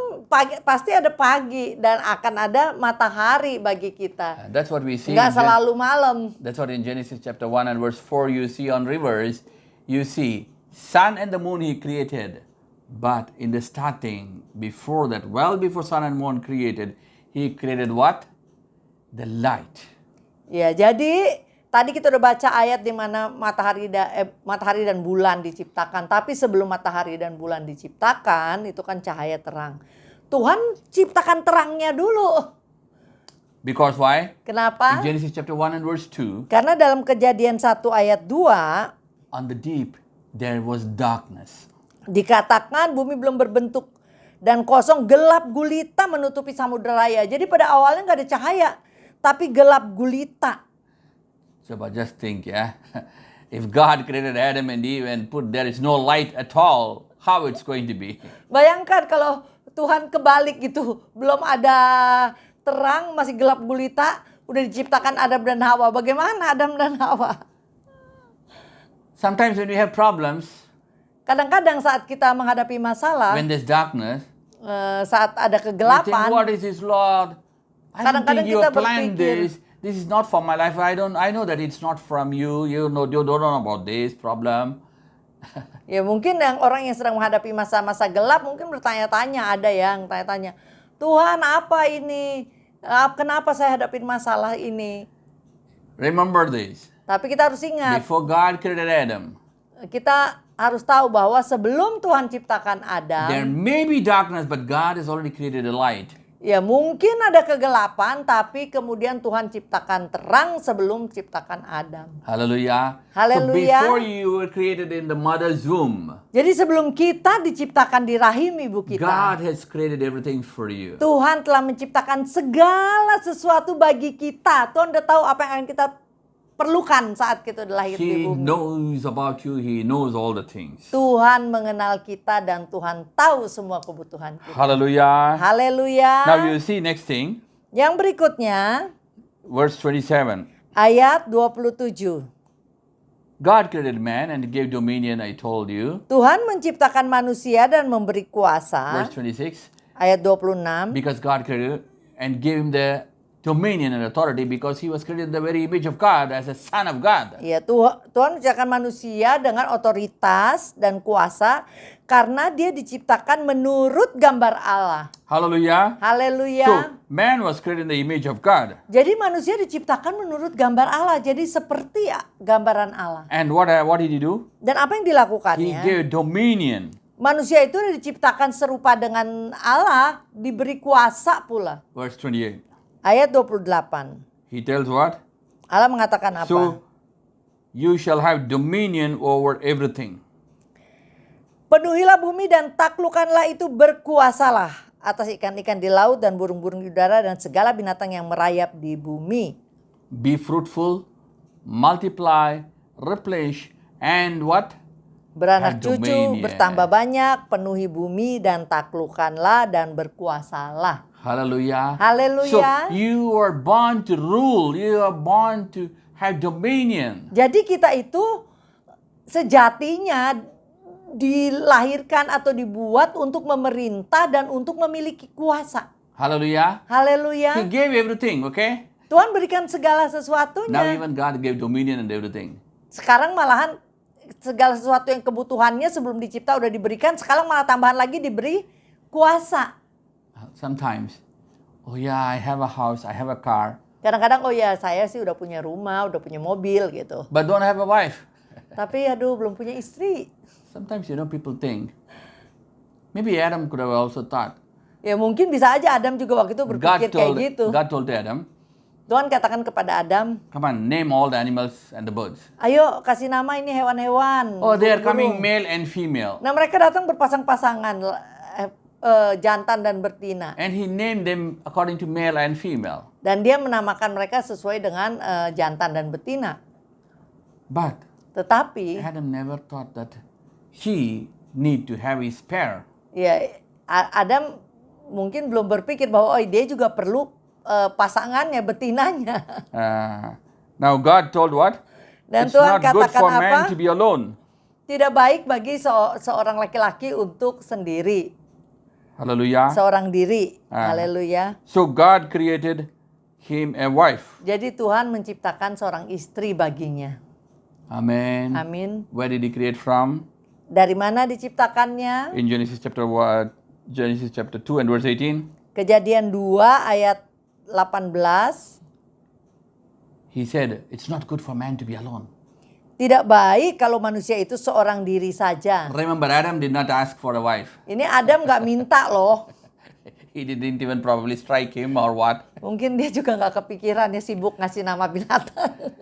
Speaker 1: pasti ada pagi dan akan ada matahari bagi kita.
Speaker 2: That's what we see.
Speaker 1: Nggak selalu malam.
Speaker 2: That's what in Genesis chapter 1 and verse 4 you see on rivers. You see sun and the moon he created. But in the starting, before that, well before sun and moon created, he created what? The light.
Speaker 1: Ya, jadi tadi kita udah baca ayat di mana matahari dan bulan diciptakan. Tapi sebelum matahari dan bulan diciptakan, itu kan cahaya terang. Tuhan ciptakan terangnya dulu.
Speaker 2: Because why?
Speaker 1: Kenapa?
Speaker 2: In Genesis chapter 1 and verse 2,
Speaker 1: Karena dalam Kejadian 1 ayat 2,
Speaker 2: on the deep there was darkness.
Speaker 1: dikatakan bumi belum berbentuk dan kosong, gelap gulita menutupi samudera raya. Jadi pada awalnya nggak ada cahaya, tapi gelap gulita.
Speaker 2: So but just think, yeah. If God created Adam and Eve and put there is no light at all, how it's going to be?
Speaker 1: Bayangkan kalau Tuhan kebalik gitu, belum ada terang, masih gelap gulita, udah diciptakan Adam dan Hawa. Bagaimana Adam dan Hawa?
Speaker 2: Sometimes when we have problems,
Speaker 1: Kadang-kadang saat kita menghadapi masalah,
Speaker 2: when there's darkness,
Speaker 1: saat ada
Speaker 2: we think,
Speaker 1: kegelapan,
Speaker 2: what is this, Lord? I don't
Speaker 1: Kadang-kadang
Speaker 2: think you
Speaker 1: kita
Speaker 2: have planned
Speaker 1: berpikir,
Speaker 2: this. This is not for my life. I know that it's not from you. You don't know about this problem.
Speaker 1: ya mungkin orang yang sedang menghadapi masa-masa gelap mungkin bertanya-tanya, ada yang tanya-tanya, Tuhan apa ini? Kenapa saya hadapin masalah ini?
Speaker 2: Remember this.
Speaker 1: Tapi kita harus ingat,
Speaker 2: Before God created Adam,
Speaker 1: kita harus tahu bahwa sebelum Tuhan ciptakan
Speaker 2: there
Speaker 1: Adam,
Speaker 2: may be darkness, but God has already created a light.
Speaker 1: ya mungkin ada kegelapan, tapi kemudian Tuhan ciptakan terang sebelum ciptakan Adam.
Speaker 2: Hallelujah.
Speaker 1: Hallelujah.
Speaker 2: So before you were created in the mother's womb,
Speaker 1: Jadi sebelum kita diciptakan di rahim ibu kita,
Speaker 2: God has created everything for you.
Speaker 1: Tuhan telah menciptakan segala sesuatu bagi kita. Tuhan udah tahu apa yang akan kita perlukan saat kita lahir di
Speaker 2: He
Speaker 1: bumi.
Speaker 2: knows about you. He knows all the things.
Speaker 1: Tuhan mengenal kita dan Tuhan tahu semua kebutuhan kita.
Speaker 2: Hallelujah.
Speaker 1: Haleluya.
Speaker 2: Now you see next thing,
Speaker 1: Yang berikutnya,
Speaker 2: verse 27.
Speaker 1: ayat 27.
Speaker 2: God created man and gave dominion, I told you.
Speaker 1: Tuhan menciptakan manusia dan memberi kuasa.
Speaker 2: Verse 26.
Speaker 1: Ayat 26.
Speaker 2: Because God created and gave him the dominion and authority because he was created in the very image of God as a son of God.
Speaker 1: Ya, Tuhan menciptakan manusia dengan otoritas dan kuasa karena dia diciptakan menurut gambar Allah.
Speaker 2: Hallelujah.
Speaker 1: Haleluya.
Speaker 2: So, man was created in the image of God.
Speaker 1: Jadi manusia diciptakan menurut gambar Allah, jadi seperti gambaran Allah.
Speaker 2: And what did he do?
Speaker 1: Dan apa yang
Speaker 2: He
Speaker 1: dilakukannya?
Speaker 2: gave dominion.
Speaker 1: Manusia itu diciptakan serupa dengan Allah, diberi kuasa pula.
Speaker 2: Verse 28.
Speaker 1: Ayat 28.
Speaker 2: He tells what?
Speaker 1: Allah mengatakan apa?
Speaker 2: So, you shall have dominion over everything.
Speaker 1: Penuhilah bumi dan taklukkanlah itu, berkuasalah atas ikan-ikan di laut dan burung-burung di udara dan segala binatang yang merayap di bumi.
Speaker 2: Be fruitful, multiply, replenish, and what?
Speaker 1: Beranak
Speaker 2: Have
Speaker 1: cucu,
Speaker 2: dominion.
Speaker 1: bertambah banyak, penuhi bumi dan taklukkanlah dan berkuasalah.
Speaker 2: Hallelujah.
Speaker 1: Haleluya.
Speaker 2: So, you are born to rule. You are born to have dominion.
Speaker 1: Jadi kita itu sejatinya dilahirkan atau dibuat untuk memerintah dan untuk memiliki kuasa.
Speaker 2: Hallelujah. He
Speaker 1: Haleluya.
Speaker 2: gave everything, okay?
Speaker 1: Tuhan berikan segala
Speaker 2: Now
Speaker 1: sesuatunya.
Speaker 2: even God gave dominion and everything.
Speaker 1: Sekarang malahan segala sesuatu yang kebutuhannya sebelum dicipta udah diberikan, sekarang malah tambahan lagi diberi kuasa.
Speaker 2: Sometimes, oh yeah, I have a house, I have a car,
Speaker 1: Kadang-kadang, oh ya saya sih udah punya rumah, udah punya mobil gitu.
Speaker 2: but don't have a wife.
Speaker 1: Tapi aduh belum punya istri.
Speaker 2: Sometimes, people think, maybe Adam could have also thought.
Speaker 1: Ya mungkin bisa aja Adam juga waktu itu berpikir kayak gitu.
Speaker 2: God told Adam,
Speaker 1: Tuhan katakan kepada Adam,
Speaker 2: come on, name all the animals and the birds.
Speaker 1: ayo kasih nama ini hewan-hewan.
Speaker 2: Oh, they are
Speaker 1: burung-burung."
Speaker 2: coming male and female.
Speaker 1: Nah mereka datang berpasang-pasangan, jantan dan betina.
Speaker 2: And he named them according to male and female.
Speaker 1: Dan dia menamakan mereka sesuai dengan jantan dan betina.
Speaker 2: But
Speaker 1: Tetapi
Speaker 2: Adam never thought that he need to have his pair.
Speaker 1: ya Adam mungkin belum berpikir bahwa oh dia juga perlu pasangannya, betinanya.
Speaker 2: Now God told what?
Speaker 1: Dan
Speaker 2: It's
Speaker 1: Tuhan
Speaker 2: not good
Speaker 1: katakan
Speaker 2: for
Speaker 1: apa?
Speaker 2: man to be alone.
Speaker 1: Tidak baik bagi seorang laki-laki untuk sendiri,
Speaker 2: Hallelujah.
Speaker 1: seorang diri.
Speaker 2: Ah.
Speaker 1: Haleluya.
Speaker 2: So God created him a wife.
Speaker 1: Jadi Tuhan menciptakan seorang istri baginya.
Speaker 2: Amen.
Speaker 1: Amin.
Speaker 2: Where did he create from?
Speaker 1: Dari mana diciptakannya?
Speaker 2: In Genesis chapter 2 and verse 18.
Speaker 1: Kejadian 2 ayat 18.
Speaker 2: He said, it's not good for man to be alone.
Speaker 1: Tidak baik kalau manusia itu seorang diri saja.
Speaker 2: Remember, Adam did not ask for a wife.
Speaker 1: Ini Adam gak minta loh.
Speaker 2: He didn't even probably strike him or what.
Speaker 1: Mungkin dia juga gak kepikiran, dia sibuk ngasih nama binatang.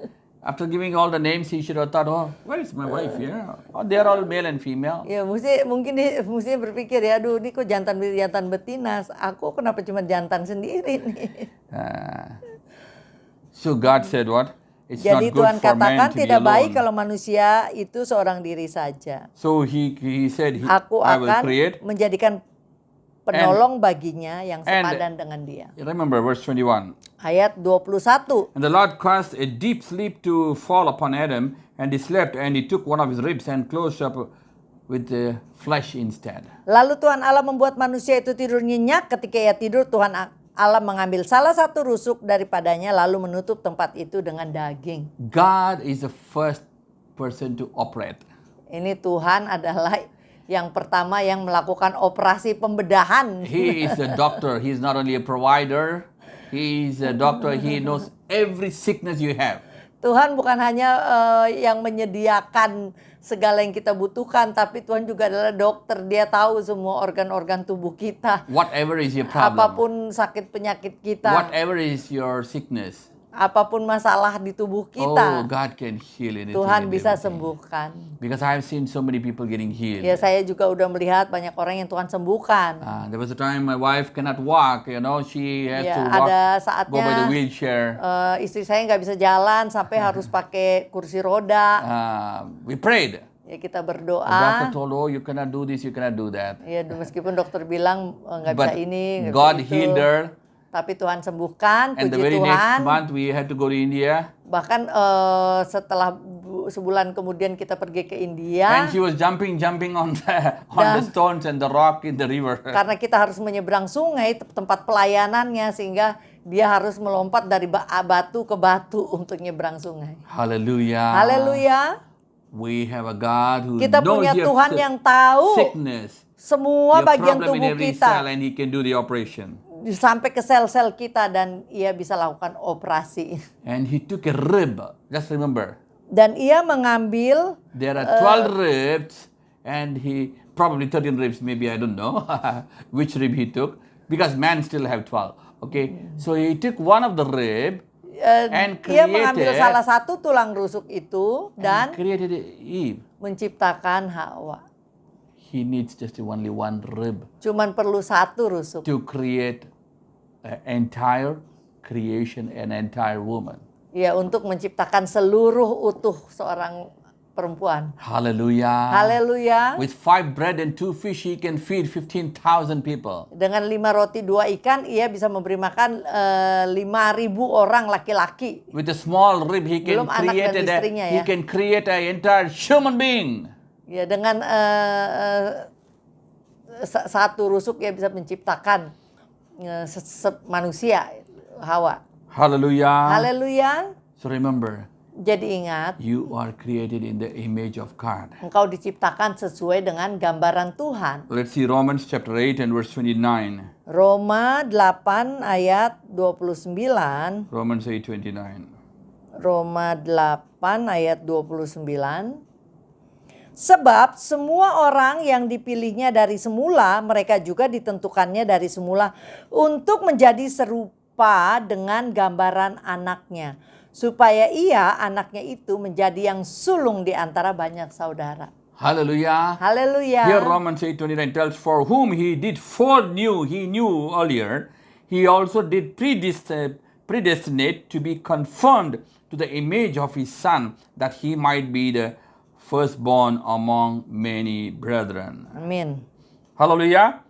Speaker 2: After giving all the names, he should have thought, oh, where is my wife? Yeah. Oh, they are all male and female.
Speaker 1: Ya mungkin dia berpikir ya, aduh ini kok jantan betina, aku kenapa cuma jantan sendiri nih.
Speaker 2: So God said what? It's
Speaker 1: Jadi
Speaker 2: not good
Speaker 1: Tuhan
Speaker 2: for man
Speaker 1: katakan
Speaker 2: to be
Speaker 1: tidak baik
Speaker 2: alone.
Speaker 1: kalau manusia itu seorang diri saja.
Speaker 2: So he said,
Speaker 1: Aku
Speaker 2: I will
Speaker 1: akan
Speaker 2: create.
Speaker 1: menjadikan penolong baginya yang sepadan dengan dia.
Speaker 2: Remember verse 21.
Speaker 1: Ayat 21.
Speaker 2: And the Lord caused a deep sleep to fall upon Adam, and he slept, and he took one of his ribs and closed up with the flesh instead.
Speaker 1: Lalu Tuhan Allah membuat manusia itu tidur nyenyak. Ketika ia tidur, Tuhan Allah mengambil salah satu rusuk daripadanya lalu menutup tempat itu dengan daging.
Speaker 2: God is the first person to operate.
Speaker 1: Ini Tuhan adalah yang pertama yang melakukan operasi pembedahan.
Speaker 2: He is a doctor. He is not only a provider. He is a doctor. He knows every sickness you have.
Speaker 1: Tuhan bukan hanya yang menyediakan segala yang kita butuhkan, tapi Tuhan juga adalah dokter. Dia tahu semua organ-organ tubuh kita.
Speaker 2: Whatever is your problem.
Speaker 1: Apapun sakit penyakit kita.
Speaker 2: Whatever is your sickness.
Speaker 1: Apapun masalah di tubuh
Speaker 2: Oh,
Speaker 1: kita.
Speaker 2: God can heal anything.
Speaker 1: Tuhan
Speaker 2: and
Speaker 1: bisa
Speaker 2: everything.
Speaker 1: sembuhkan.
Speaker 2: Because I have seen so many people getting healed.
Speaker 1: Ya saya juga udah melihat banyak orang yang Tuhan sembuhkan.
Speaker 2: There was a time my wife cannot walk. She has
Speaker 1: Ya,
Speaker 2: to walk,
Speaker 1: ada
Speaker 2: go by the
Speaker 1: saatnya
Speaker 2: wheelchair.
Speaker 1: Istri saya nggak bisa jalan sampai harus pakai kursi roda.
Speaker 2: We prayed.
Speaker 1: Ya kita
Speaker 2: The
Speaker 1: berdoa.
Speaker 2: doctor told, oh, you cannot do this, you cannot do that.
Speaker 1: Ya meskipun dokter bilang nggak bisa
Speaker 2: But
Speaker 1: ini, nggak
Speaker 2: God
Speaker 1: bisa itu.
Speaker 2: healed her.
Speaker 1: Tapi Tuhan sembuhkan,
Speaker 2: And the
Speaker 1: puji
Speaker 2: very
Speaker 1: Tuhan.
Speaker 2: next month we had to go to India.
Speaker 1: Bahkan setelah sebulan kemudian kita pergi ke India.
Speaker 2: And she was jumping on the stones and the rock in the river.
Speaker 1: Karena kita harus menyeberang sungai, tempat pelayanannya, sehingga dia harus melompat dari batu ke batu untuk nyeberang sungai.
Speaker 2: Hallelujah.
Speaker 1: Haleluya.
Speaker 2: We have a God who
Speaker 1: Kita
Speaker 2: knows
Speaker 1: punya
Speaker 2: your
Speaker 1: Tuhan yang tahu
Speaker 2: sickness,
Speaker 1: semua
Speaker 2: your
Speaker 1: bagian
Speaker 2: problem in
Speaker 1: tubuh
Speaker 2: every
Speaker 1: kita,
Speaker 2: cell, and He can do the operation.
Speaker 1: sampai ke sel-sel kita, dan ia bisa lakukan operasi.
Speaker 2: And He took a rib. Just remember,
Speaker 1: Dan ia mengambil
Speaker 2: there are 12 ribs, and He probably 13 ribs. Maybe I don't know which rib He took, because man still have 12. Okay, so He took one of the rib and
Speaker 1: ia mengambil
Speaker 2: created
Speaker 1: salah satu tulang rusuk itu dan
Speaker 2: created Eve.
Speaker 1: menciptakan Hawa.
Speaker 2: He needs just only one rib
Speaker 1: Cuman perlu satu rusuk
Speaker 2: to create an entire creation, an entire woman.
Speaker 1: ya, untuk menciptakan seluruh utuh seorang perempuan.
Speaker 2: Hallelujah.
Speaker 1: Haleluya.
Speaker 2: With 5 bread and 2 fish, He can feed 15,000 people.
Speaker 1: Dengan 5 roti 2 ikan, ia bisa memberi makan 5.000 orang laki-laki.
Speaker 2: With a small rib, He can
Speaker 1: Belum anak dan
Speaker 2: create
Speaker 1: istrinya,
Speaker 2: He
Speaker 1: ya.
Speaker 2: can create an entire human being.
Speaker 1: Ya, dengan satu rusuk ia bisa menciptakan manusia, Hawa.
Speaker 2: Hallelujah.
Speaker 1: Haleluya.
Speaker 2: So remember,
Speaker 1: Jadi ingat,
Speaker 2: you are created in the image of God.
Speaker 1: engkau diciptakan sesuai dengan gambaran Tuhan.
Speaker 2: Let's see Romans chapter 8 and verse 29.
Speaker 1: Roma 8 ayat 29.
Speaker 2: Romans 8:29.
Speaker 1: Roma 8 ayat 29. Sebab semua orang yang dipilihnya dari semula, mereka juga ditentukannya dari semula untuk menjadi serupa dengan gambaran anaknya, supaya ia, anaknya itu, menjadi yang sulung di antara banyak saudara.
Speaker 2: Hallelujah.
Speaker 1: Haleluya.
Speaker 2: Here Romans 8:29 tells, for whom He did foreknew, He knew earlier, He also did predestinate to be conformed to the image of His Son, that He might be the firstborn among many brethren.
Speaker 1: Amin.
Speaker 2: Hallelujah.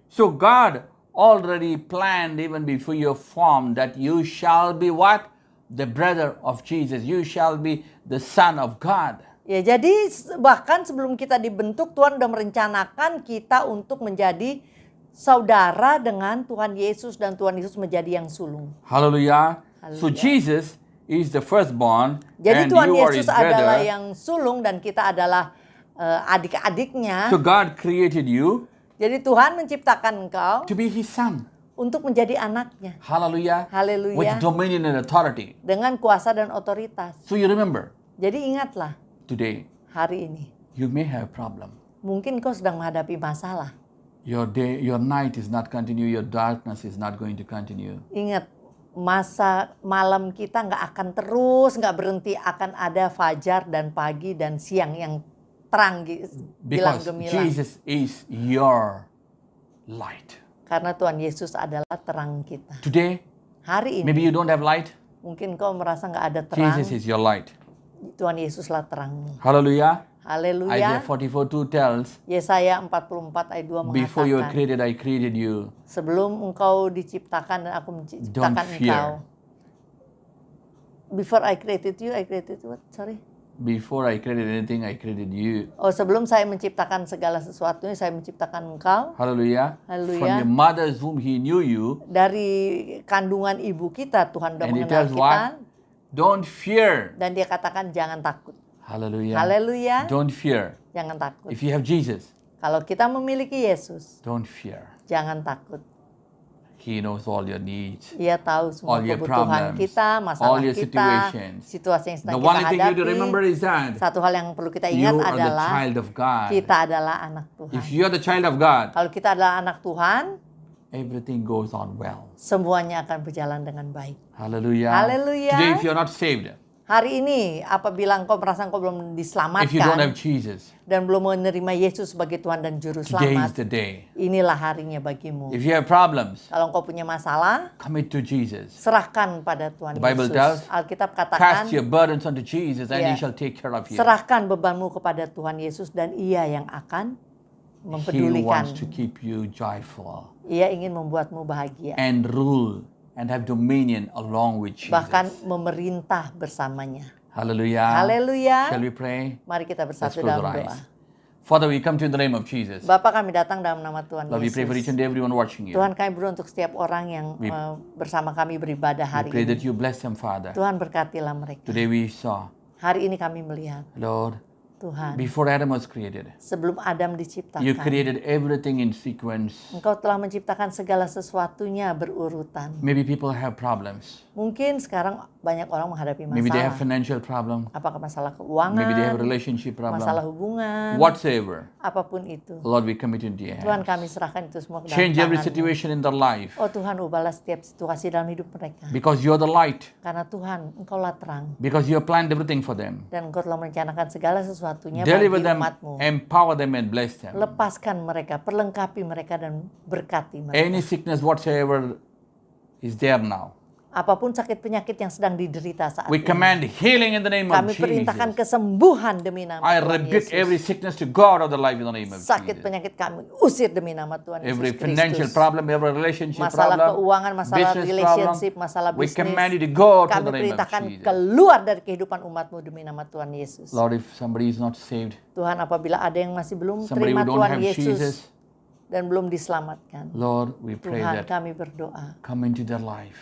Speaker 2: So God already planned even before you formed that you shall be what? The brother of Jesus. You shall be the son of God.
Speaker 1: Ya, jadi bahkan sebelum kita dibentuk, Tuhan sudah merencanakan kita untuk menjadi saudara dengan Tuhan Yesus, dan Tuhan Yesus menjadi yang sulung.
Speaker 2: Hallelujah. So
Speaker 1: Hallelujah.
Speaker 2: Jesus is the firstborn,
Speaker 1: Jadi
Speaker 2: and
Speaker 1: Tuhan
Speaker 2: you are His
Speaker 1: Yesus adalah
Speaker 2: brother.
Speaker 1: yang sulung dan kita adalah adik-adiknya.
Speaker 2: So God created you
Speaker 1: Jadi Tuhan menciptakan engkau
Speaker 2: to be His son.
Speaker 1: untuk menjadi anaknya.
Speaker 2: Hallelujah.
Speaker 1: Haleluya.
Speaker 2: With dominion and authority.
Speaker 1: Dengan kuasa dan otoritas.
Speaker 2: So you remember,
Speaker 1: Jadi ingatlah,
Speaker 2: today
Speaker 1: hari ini
Speaker 2: you may have problem.
Speaker 1: mungkin kau sedang menghadapi masalah.
Speaker 2: Your day, your night is not continue, your darkness is not going to continue.
Speaker 1: Ingat, masa malam kita nggak akan terus, nggak berhenti, akan ada fajar dan pagi dan siang yang terang, bilang
Speaker 2: Because
Speaker 1: gemilang.
Speaker 2: Jesus is your light.
Speaker 1: Karena Tuhan Yesus adalah terang kita.
Speaker 2: Today,
Speaker 1: Hari ini
Speaker 2: maybe you don't have light.
Speaker 1: mungkin kau merasa nggak ada terang.
Speaker 2: Jesus is your light.
Speaker 1: Tuhan Yesuslah terangmu.
Speaker 2: Hallelujah. Isaiah
Speaker 1: Haleluya.
Speaker 2: 44:2 tells,
Speaker 1: Yesaya 44 ayat 2
Speaker 2: before you were
Speaker 1: mengatakan,
Speaker 2: created, I created you.
Speaker 1: sebelum engkau diciptakan dan aku menciptakan
Speaker 2: Don't fear.
Speaker 1: engkau. Before I created you, I created what? Sorry.
Speaker 2: Before I created anything, I created you.
Speaker 1: Oh, sebelum saya menciptakan segala sesuatunya, saya menciptakan engkau.
Speaker 2: Hallelujah.
Speaker 1: Hallelujah.
Speaker 2: From your mother's womb, He knew you.
Speaker 1: Dari kandungan ibu kita, Tuhan sudah
Speaker 2: And He
Speaker 1: mengenal
Speaker 2: tells
Speaker 1: kita.
Speaker 2: what? Don't fear.
Speaker 1: Dan dia katakan jangan takut.
Speaker 2: Hallelujah.
Speaker 1: Haleluya.
Speaker 2: Don't fear.
Speaker 1: Jangan takut.
Speaker 2: If you have Jesus,
Speaker 1: Kalau kita memiliki Yesus,
Speaker 2: don't fear.
Speaker 1: jangan takut.
Speaker 2: He knows all your needs.
Speaker 1: Ia tahu semua
Speaker 2: All your
Speaker 1: kebutuhan
Speaker 2: problems,
Speaker 1: kita,
Speaker 2: all
Speaker 1: masalah
Speaker 2: your
Speaker 1: kita,
Speaker 2: situations.
Speaker 1: situasi yang sedang
Speaker 2: The
Speaker 1: kita
Speaker 2: only thing you need to
Speaker 1: hadapi.
Speaker 2: remember is that
Speaker 1: Satu hal yang perlu kita
Speaker 2: you
Speaker 1: ingat
Speaker 2: are the
Speaker 1: adalah
Speaker 2: child of God.
Speaker 1: kita adalah anak Tuhan.
Speaker 2: If you are the child of God,
Speaker 1: Kalau kita adalah anak Tuhan,
Speaker 2: everything goes on well.
Speaker 1: semuanya akan berjalan dengan baik.
Speaker 2: Hallelujah.
Speaker 1: Hallelujah.
Speaker 2: Today, if you are not saved,
Speaker 1: Hari ini, apabila engkau merasa engkau belum
Speaker 2: if you don't have
Speaker 1: diselamatkan
Speaker 2: Jesus,
Speaker 1: dan belum menerima Yesus sebagai Tuhan dan Juru
Speaker 2: today is
Speaker 1: Selamat,
Speaker 2: the day.
Speaker 1: inilah harinya bagimu.
Speaker 2: If you have problems,
Speaker 1: Kalau engkau punya masalah,
Speaker 2: commit to Jesus.
Speaker 1: serahkan pada Tuhan
Speaker 2: The Bible
Speaker 1: Yesus.
Speaker 2: tells,
Speaker 1: Alkitab katakan,
Speaker 2: Cast your burdens onto Jesus, and He
Speaker 1: Yeah.
Speaker 2: shall take care of you.
Speaker 1: serahkan bebanmu kepada Tuhan Yesus dan Ia yang akan
Speaker 2: He
Speaker 1: mempedulikan.
Speaker 2: wants to keep you joyful
Speaker 1: Ia ingin membuatmu bahagia.
Speaker 2: and rule and have dominion along with Jesus.
Speaker 1: Bahkan memerintah bersamanya.
Speaker 2: Hallelujah.
Speaker 1: Haleluya.
Speaker 2: Shall we pray?
Speaker 1: Mari kita
Speaker 2: Let's
Speaker 1: bersatu
Speaker 2: close
Speaker 1: dalam
Speaker 2: our
Speaker 1: doa.
Speaker 2: eyes. Father, we come to you in the name of Jesus.
Speaker 1: Bapa, kami datang dalam nama Tuhan
Speaker 2: Lord, we pray for each
Speaker 1: Yesus.
Speaker 2: and everyone watching you.
Speaker 1: Tuhan, kami berdoa untuk setiap orang yang bersama kami beribadah
Speaker 2: We
Speaker 1: hari
Speaker 2: pray that
Speaker 1: ini.
Speaker 2: you bless them, Father.
Speaker 1: Tuhan, berkatilah mereka.
Speaker 2: Today we saw,
Speaker 1: Hari ini kami melihat,
Speaker 2: Lord,
Speaker 1: Tuhan,
Speaker 2: before Adam was created,
Speaker 1: sebelum Adam
Speaker 2: you
Speaker 1: diciptakan,
Speaker 2: created everything in sequence.
Speaker 1: Engkau telah menciptakan segala sesuatunya berurutan.
Speaker 2: Maybe people have problems.
Speaker 1: Mungkin sekarang banyak orang menghadapi
Speaker 2: Maybe they have
Speaker 1: masalah.
Speaker 2: financial problem.
Speaker 1: Apakah masalah
Speaker 2: Maybe they have
Speaker 1: keuangan,
Speaker 2: relationship
Speaker 1: masalah
Speaker 2: problem.
Speaker 1: hubungan,
Speaker 2: Whatsoever.
Speaker 1: apapun itu.
Speaker 2: Lord, we commit it into your
Speaker 1: Tuhan,
Speaker 2: hands.
Speaker 1: kami serahkan itu semua ke dalam
Speaker 2: Change every
Speaker 1: tangan-Mu.
Speaker 2: situation in their life.
Speaker 1: Oh Tuhan, ubahlah setiap situasi dalam hidup mereka.
Speaker 2: Because you're the light.
Speaker 1: Karena Tuhan, Engkaulah terang.
Speaker 2: Because you have planned everything for them.
Speaker 1: Dan Engkau telah merencanakan segala sesuatunya
Speaker 2: Deliver
Speaker 1: bagi
Speaker 2: them,
Speaker 1: umat-Mu.
Speaker 2: empower them and bless them.
Speaker 1: Lepaskan mereka, perlengkapi mereka dan berkati mereka.
Speaker 2: Any sickness whatsoever is there now.
Speaker 1: Apapun sakit penyakit yang sedang diderita saat
Speaker 2: We
Speaker 1: ini.
Speaker 2: command healing in the name of
Speaker 1: Kami perintahkan
Speaker 2: Jesus.
Speaker 1: kesembuhan demi nama
Speaker 2: I
Speaker 1: Tuhan
Speaker 2: rebuke
Speaker 1: Yesus.
Speaker 2: every sickness to God of the life in the name of
Speaker 1: Sakit
Speaker 2: Jesus.
Speaker 1: penyakit kami usir demi nama Tuhan
Speaker 2: Every
Speaker 1: Yesus
Speaker 2: financial
Speaker 1: Kristus.
Speaker 2: problem, every relationship
Speaker 1: Masalah
Speaker 2: problem,
Speaker 1: keuangan, masalah
Speaker 2: business
Speaker 1: relationship,
Speaker 2: problem,
Speaker 1: masalah
Speaker 2: we
Speaker 1: bisnis.
Speaker 2: command you to go to
Speaker 1: Kami
Speaker 2: the name of
Speaker 1: perintahkan
Speaker 2: Jesus.
Speaker 1: keluar dari kehidupan umat-Mu demi nama Tuhan Yesus.
Speaker 2: Lord, if somebody is not saved,
Speaker 1: Tuhan, apabila ada yang masih belum
Speaker 2: somebody
Speaker 1: terima
Speaker 2: who don't
Speaker 1: Tuhan
Speaker 2: have
Speaker 1: Yesus
Speaker 2: Jesus,
Speaker 1: dan belum diselamatkan,
Speaker 2: Lord, we pray
Speaker 1: Tuhan,
Speaker 2: that
Speaker 1: kami berdoa,
Speaker 2: come into their life,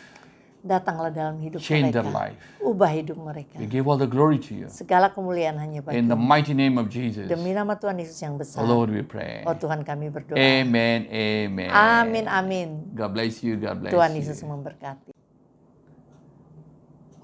Speaker 1: datanglah dalam hidup
Speaker 2: change their
Speaker 1: mereka,
Speaker 2: life.
Speaker 1: ubah hidup mereka.
Speaker 2: We give all the glory to you.
Speaker 1: Segala kemuliaan hanya
Speaker 2: In the
Speaker 1: bagi-Mu.
Speaker 2: mighty name of Jesus,
Speaker 1: Demi nama Tuhan Yesus yang besar.
Speaker 2: Lord, we pray.
Speaker 1: Oh Tuhan, kami berdoa.
Speaker 2: Amen, amen.
Speaker 1: Amin, amin.
Speaker 2: God bless you, God bless
Speaker 1: Tuhan
Speaker 2: you.
Speaker 1: Yesus memberkati.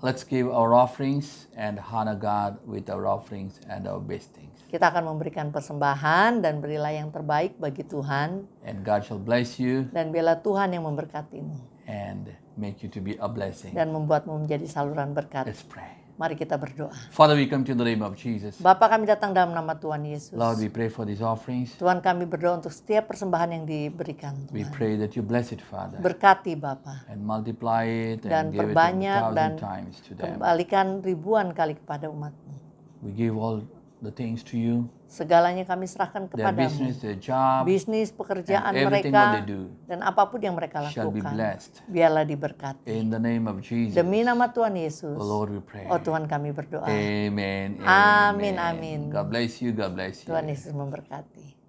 Speaker 2: Let's give our offerings and honor God with our offerings and our best things.
Speaker 1: Kita akan memberikan persembahan dan berilah yang terbaik bagi Tuhan.
Speaker 2: And God shall bless you
Speaker 1: Dan biarlah Tuhan yang memberkatimu.
Speaker 2: and make you to be a blessing.
Speaker 1: Dan membuatmu menjadi saluran berkat.
Speaker 2: Let's pray.
Speaker 1: Mari kita berdoa.
Speaker 2: Father, we come to you in the name of Jesus.
Speaker 1: Bapa, kami datang dalam nama Tuhan Yesus.
Speaker 2: Lord, we pray for these offerings.
Speaker 1: Tuhan, kami berdoa untuk setiap persembahan yang diberikan.
Speaker 2: We
Speaker 1: Tuhan.
Speaker 2: pray that you bless it, Father,
Speaker 1: Berkati Bapa.
Speaker 2: and multiply it
Speaker 1: Dan
Speaker 2: and give it
Speaker 1: perbanyak
Speaker 2: 1,000
Speaker 1: dan
Speaker 2: times to them.
Speaker 1: kembalikan ribuan kali kepada umat-Mu.
Speaker 2: We give all the things to you,
Speaker 1: Segalanya kami serahkan
Speaker 2: their
Speaker 1: kepadamu.
Speaker 2: business, their job,
Speaker 1: Bisnis, pekerjaan
Speaker 2: and everything
Speaker 1: mereka,
Speaker 2: what they do
Speaker 1: dan apapun yang mereka
Speaker 2: shall be
Speaker 1: lakukan.
Speaker 2: blessed.
Speaker 1: Biarlah diberkati.
Speaker 2: In the name of Jesus,
Speaker 1: Demi nama Tuhan Yesus.
Speaker 2: oh Lord, we pray.
Speaker 1: Oh Tuhan, kami berdoa.
Speaker 2: Amen,
Speaker 1: Amin,
Speaker 2: amen.
Speaker 1: amin.
Speaker 2: God bless you, God bless you.
Speaker 1: Tuhan Yesus memberkati.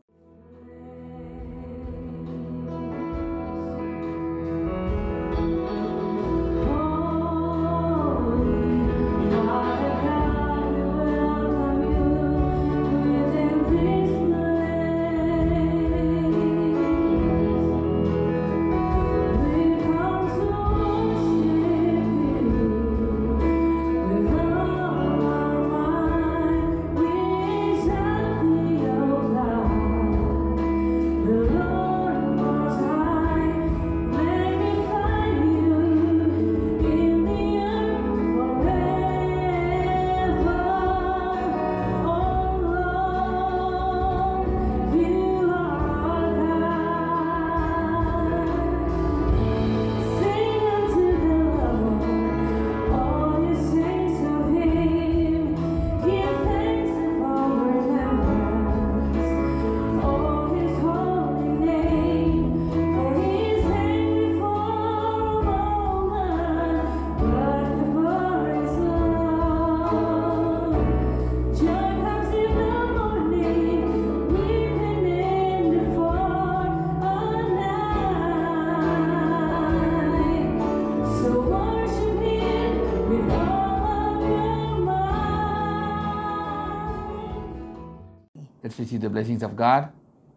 Speaker 2: Let's receive the blessings of God,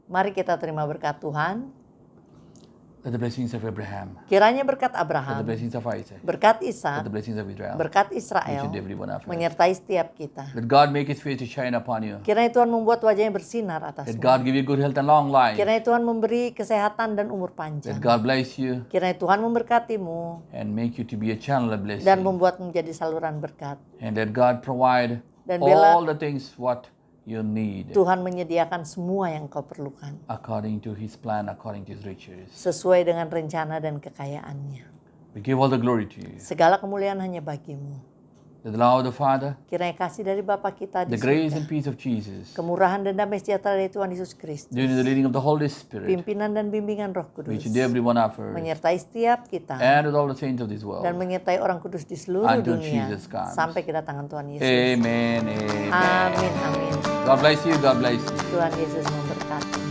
Speaker 1: Mari kita terima berkat Tuhan.
Speaker 2: the blessings of Abraham,
Speaker 1: Kiranya berkat
Speaker 2: the
Speaker 1: Abraham,
Speaker 2: blessings of Isaac,
Speaker 1: berkat
Speaker 2: the
Speaker 1: Ishak,
Speaker 2: blessings of Israel,
Speaker 1: berkat
Speaker 2: which
Speaker 1: Israel,
Speaker 2: is every one of us.
Speaker 1: menyertai setiap kita.
Speaker 2: Let God make His face to shine upon you.
Speaker 1: Kiranya Tuhan membuat wajahnya bersinar
Speaker 2: Let
Speaker 1: atasmu.
Speaker 2: God give you good health and long life.
Speaker 1: Kiranya Tuhan memberi kesehatan dan umur
Speaker 2: Let
Speaker 1: panjang.
Speaker 2: God bless you
Speaker 1: Kiranya Tuhan memberkatimu
Speaker 2: and make you to be a channel of
Speaker 1: dan
Speaker 2: blessing.
Speaker 1: membuatmu menjadi saluran berkat.
Speaker 2: And let God provide
Speaker 1: Dan bila-
Speaker 2: all the things what you need
Speaker 1: Tuhan menyediakan semua yang kau perlukan
Speaker 2: according to His plan, according to His riches.
Speaker 1: sesuai dengan rencana dan kekayaannya.
Speaker 2: We give all the glory to you.
Speaker 1: Segala kemuliaan hanya bagimu.
Speaker 2: the love of the Father,
Speaker 1: kiranya kasih dari Bapa kita
Speaker 2: the
Speaker 1: di
Speaker 2: grace
Speaker 1: surga,
Speaker 2: and peace of Jesus,
Speaker 1: kemurahan dan damai sejahtera dari Tuhan Yesus Kristus,
Speaker 2: during the leading of the Holy Spirit,
Speaker 1: pimpinan dan bimbingan Roh Kudus,
Speaker 2: which in every one of us,
Speaker 1: menyertai setiap kita
Speaker 2: and with all the saints of this world,
Speaker 1: dan menyertai orang kudus di seluruh
Speaker 2: until
Speaker 1: dunia
Speaker 2: Jesus comes.
Speaker 1: sampai kedatangan Tuhan Yesus.
Speaker 2: Amen. Amen.
Speaker 1: Amin, amin.
Speaker 2: God bless you. God bless you.
Speaker 1: Tuhan Yesus memberkati.